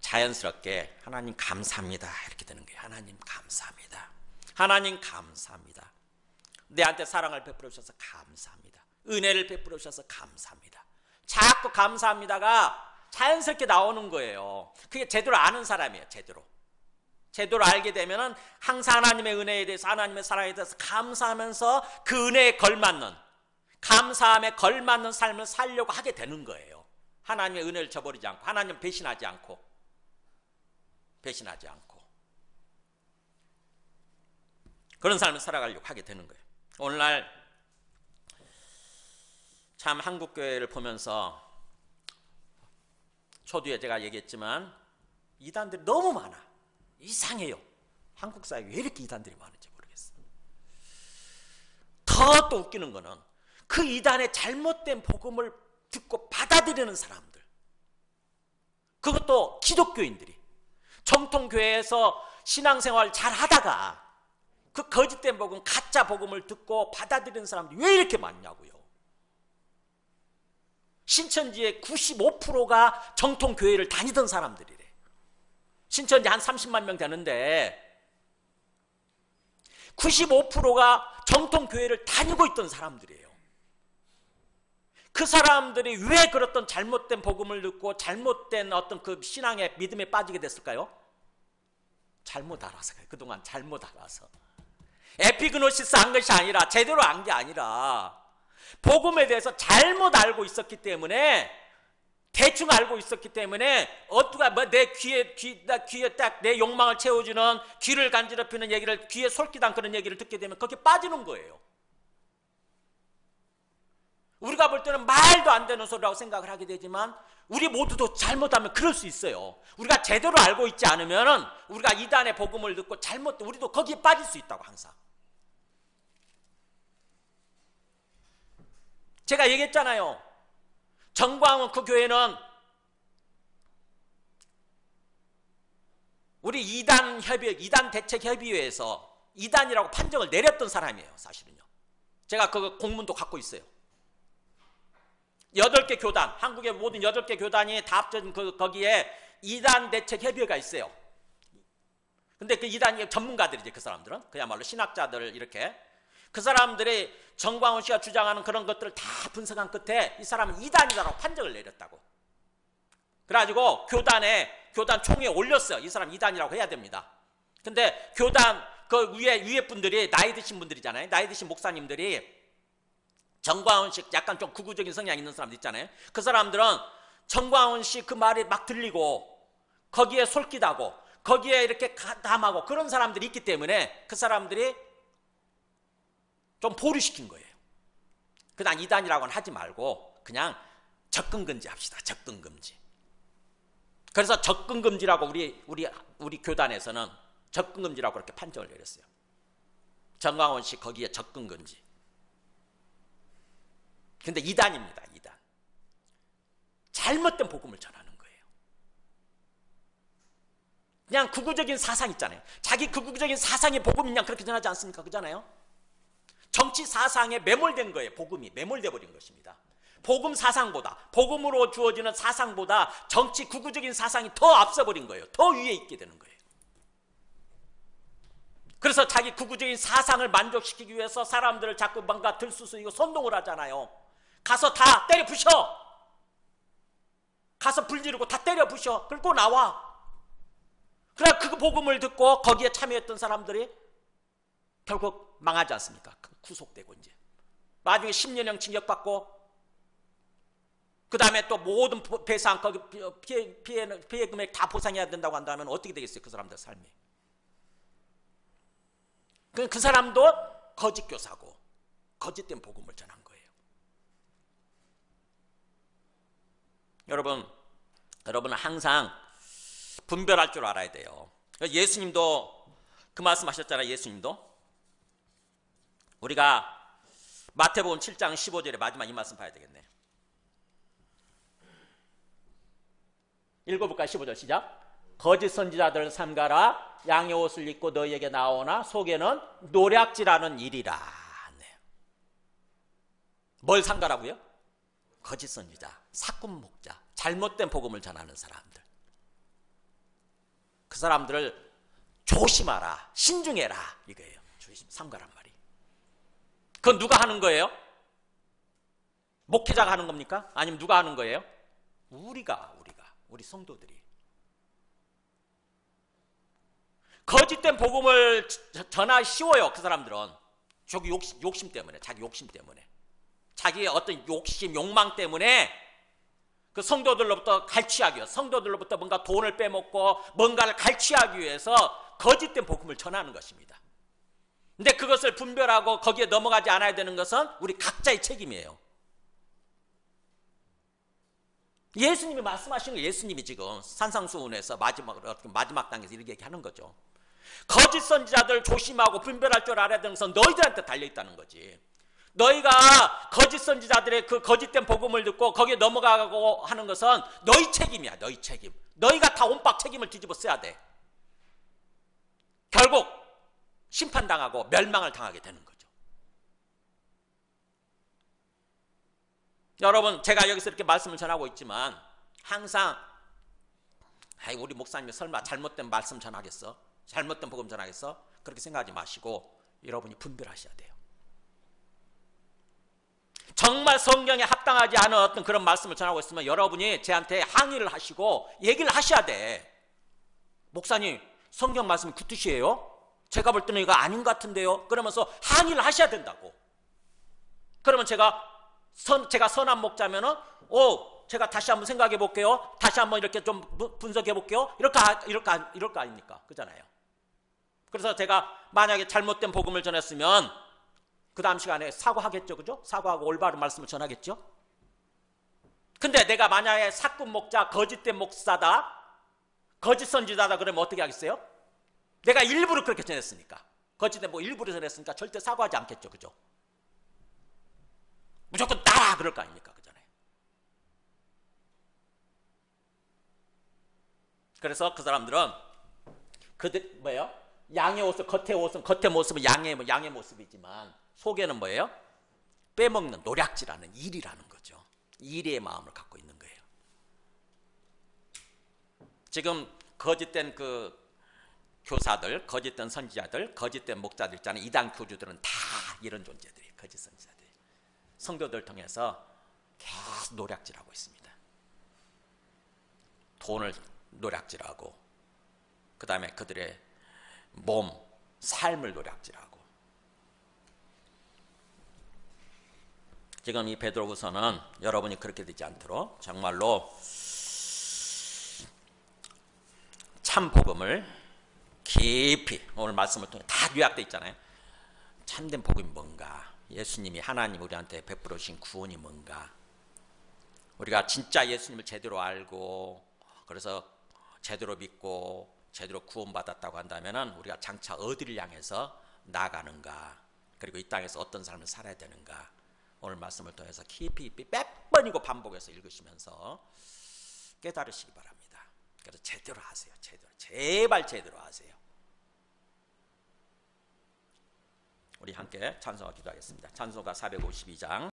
자연스럽게 하나님 감사합니다 이렇게 되는 거예요. 하나님 감사합니다. 하나님 감사합니다. 내한테 사랑을 베풀어 주셔서 감사합니다. 은혜를 베풀어 주셔서 감사합니다. 자꾸 감사합니다가 자연스럽게 나오는 거예요. 그게 제대로 아는 사람이에요. 제대로 알게 되면은 항상 하나님의 은혜에 대해서, 하나님의 사랑에 대해서 감사하면서 그 은혜에 걸맞는, 감사함에 걸맞는 삶을 살려고 하게 되는 거예요. 하나님의 은혜를 저버리지 않고, 하나님 배신하지 않고 그런 삶을 살아가려고 하게 되는 거예요. 오늘날 참 한국교회를 보면서 초두에 제가 얘기했지만 이단들이 너무 많아. 이상해요. 한국 사회에 왜 이렇게 이단들이 많은지 모르겠어요. 더 또 웃기는 거는 그 이단의 잘못된 복음을 듣고 받아들이는 사람들, 그것도 기독교인들이 정통교회에서 신앙생활 잘 하다가 그 거짓된 복음, 가짜 복음을 듣고 받아들이는 사람들이 왜 이렇게 많냐고요. 신천지의 95%가 정통교회를 다니던 사람들이래. 신천지 한 30만 명 되는데 95%가 정통교회를 다니고 있던 사람들이에요. 그 사람들이 왜 그렇던 잘못된 복음을 듣고 잘못된 어떤 그 신앙의 믿음에 빠지게 됐을까요? 잘못 알아서. 그동안 잘못 알아서. 에피그노시스 한 것이 아니라, 제대로 안 게 아니라 복음에 대해서 잘못 알고 있었기 때문에, 대충 알고 있었기 때문에 어떻게 내 귀에 딱 내 욕망을 채워주는, 귀를 간지럽히는 얘기를, 귀에 솔깃한 그런 얘기를 듣게 되면 거기에 빠지는 거예요. 우리가 볼 때는 말도 안 되는 소리라고 생각을 하게 되지만 우리 모두도 잘못하면 그럴 수 있어요. 우리가 제대로 알고 있지 않으면 우리가 이단의 복음을 듣고 우리도 거기에 빠질 수 있다고. 항상 제가 얘기했잖아요. 정광훈 그 교회는 우리 이단 대책협의회에서 이단이라고 판정을 내렸던 사람이에요. 사실은요. 제가 그 공문도 갖고 있어요. 8개 교단, 한국의 모든 8개 교단이 다 합쳐진 거기에 이단 대책협의회가 있어요. 근데 그 이단이 전문가들이지. 그 사람들은 그야말로 신학자들, 이렇게 그 사람들이 정광훈 씨가 주장하는 그런 것들을 다 분석한 끝에 이 사람은 이단이다라고 판정을 내렸다고. 그래가지고 교단 총회에 올렸어요. 이 사람 이단이라고 해야 됩니다. 근데 교단 그 위에 분들이 나이 드신 분들이잖아요. 나이 드신 목사님들이 정광훈 씨 약간 좀 극우적인 성향 있는 사람들 있잖아요. 그 사람들은 정광훈 씨 그 말이 막 들리고 거기에 솔깃하고 거기에 이렇게 감하고 그런 사람들이 있기 때문에 그 사람들이 좀 보류시킨 거예요. 그냥 이단이라고는 하지 말고 그냥 접근금지 합시다. 접근금지. 그래서 접근금지라고 우리 교단에서는 접근금지라고 그렇게 판정을 내렸어요. 정광훈 씨 거기에 접근금지. 근데 이단입니다. 이단. 잘못된 복음을 전하는 거예요. 그냥 극우적인 사상 있잖아요. 자기 극우적인 사상이 복음이냐 그렇게 전하지 않습니까? 그잖아요. 정치 사상에 매몰된 거예요. 복음이 매몰돼 버린 것입니다. 복음 사상보다, 복음으로 주어지는 사상보다 정치 극우적인 사상이 더 앞서버린 거예요. 더 위에 있게 되는 거예요. 그래서 자기 극우적인 사상을 만족시키기 위해서 사람들을 자꾸 뭔가 들쑤쓰고 선동을 하잖아요. 가서 다 때려 부셔. 가서 불 지르고 다 때려 부셔. 그리고 나와. 그래 그 복음을 듣고 거기에 참여했던 사람들이 결국 망하지 않습니까? 구속되고 이제 나중에 10년형 징역받고 그 다음에 또 모든 배상 거기 피해 금액 다 보상해야 된다고 한다면 어떻게 되겠어요? 그 사람들 삶이. 그 사람도 거짓 교사고 거짓된 복음을 전한 거예요. 여러분은 항상 분별할 줄 알아야 돼요. 예수님도 그 말씀하셨잖아요. 예수님도 우리가 마태복음 7장 15절에 마지막 이 말씀 봐야 되겠네. 읽어볼까요? 15절 시작. 거짓 선지자들을 삼가라. 양의 옷을 입고 너희에게 나오나 속에는 노략질하는 일이라. 네. 뭘 삼가라고요? 거짓 선지자, 사꾼 목자, 잘못된 복음을 전하는 사람들. 그 사람들을 조심하라, 신중해라 이거예요. 삼가란 말이. 그건 누가 하는 거예요? 목회자가 하는 겁니까? 아니면 누가 하는 거예요? 우리 성도들이. 거짓된 복음을 전하기 쉬워요. 그 사람들은 자기 욕심 때문에, 자기의 어떤 욕심, 욕망 때문에 그 성도들로부터 갈취하기 위해서, 성도들로부터 뭔가 돈을 빼먹고 뭔가를 갈취하기 위해서 거짓된 복음을 전하는 것입니다. 근데 그것을 분별하고 거기에 넘어가지 않아야 되는 것은 우리 각자의 책임이에요. 예수님이 말씀하시는 거예요. 예수님이 지금 산상수훈에서 마지막 단계에서 이렇게 얘기하는 거죠. 거짓 선지자들 조심하고 분별할 줄 알아야 되는 것은 너희들한테 달려있다는 거지. 너희가 거짓 선지자들의 그 거짓된 복음을 듣고 거기에 넘어가고 하는 것은 너희 책임이야. 너희 책임. 너희가 다 온박 책임을 뒤집어 써야 돼. 결국 심판당하고 멸망을 당하게 되는 거죠. 여러분, 제가 여기서 이렇게 말씀을 전하고 있지만 항상 우리 목사님이 설마 잘못된 말씀 전하겠어? 잘못된 복음 전하겠어? 그렇게 생각하지 마시고 여러분이 분별하셔야 돼요. 정말 성경에 합당하지 않은 어떤 그런 말씀을 전하고 있으면 여러분이 저한테 항의를 하시고 얘기를 하셔야 돼. 목사님, 성경 말씀이 그 뜻이에요? 제가 볼 때는 이거 아닌 것 같은데요? 그러면서 항의를 하셔야 된다고. 그러면 제가 선한 목자면은 제가 다시 한번 생각해 볼게요. 다시 한번 이렇게 좀 분석해 볼게요. 이럴 거 아닙니까? 그잖아요. 그래서 제가 만약에 잘못된 복음을 전했으면 그 다음 시간에 사과하겠죠. 그죠? 사과하고 올바른 말씀을 전하겠죠. 근데 내가 만약에 사꾼 목자, 거짓된 목사다, 거짓 선지자다 그러면 어떻게 하겠어요? 내가 일부러 그렇게 전했으니까, 거짓된 일부러 전했으니까 절대 사과하지 않겠죠. 그죠? 무조건 따라 그럴 거 아닙니까? 그잖아요. 그래서 그 사람들은 양의 옷을, 겉의 모습은 양의 모습이지만 속에는 뭐예요? 빼먹는 노략질하는 일이라는 거죠. 일의 마음을 갖고 있는 거예요. 지금 거짓된 그 교사들, 거짓된 선지자들, 거짓된 목자들 있잖아요. 이단 교주들은 다 이런 존재들이에요. 거짓 선지자들이. 성도들 통해서 계속 노략질하고 있습니다. 돈을 노략질하고, 그 다음에 그들의 몸, 삶을 노략질하고. 지금 이 베드로후서는 여러분이 그렇게 되지 않도록 정말로 참 복음을 깊이, 오늘 말씀을 통해 다 요약되어 있잖아요. 참된 복음이 뭔가, 예수님이 하나님 우리한테 베풀어 주신 구원이 뭔가, 우리가 진짜 예수님을 제대로 알고 그래서 제대로 믿고 제대로 구원받았다고 한다면 우리가 장차 어디를 향해서 나아가는가, 그리고 이 땅에서 어떤 삶을 살아야 되는가, 오늘 말씀을 통해서 깊이 몇 번이고 반복해서 읽으시면서 깨달으시기 바랍니다. 그래서 제대로 하세요. 제발 제대로 하세요. 우리 함께 찬송하 기도하겠습니다. 찬송가 452장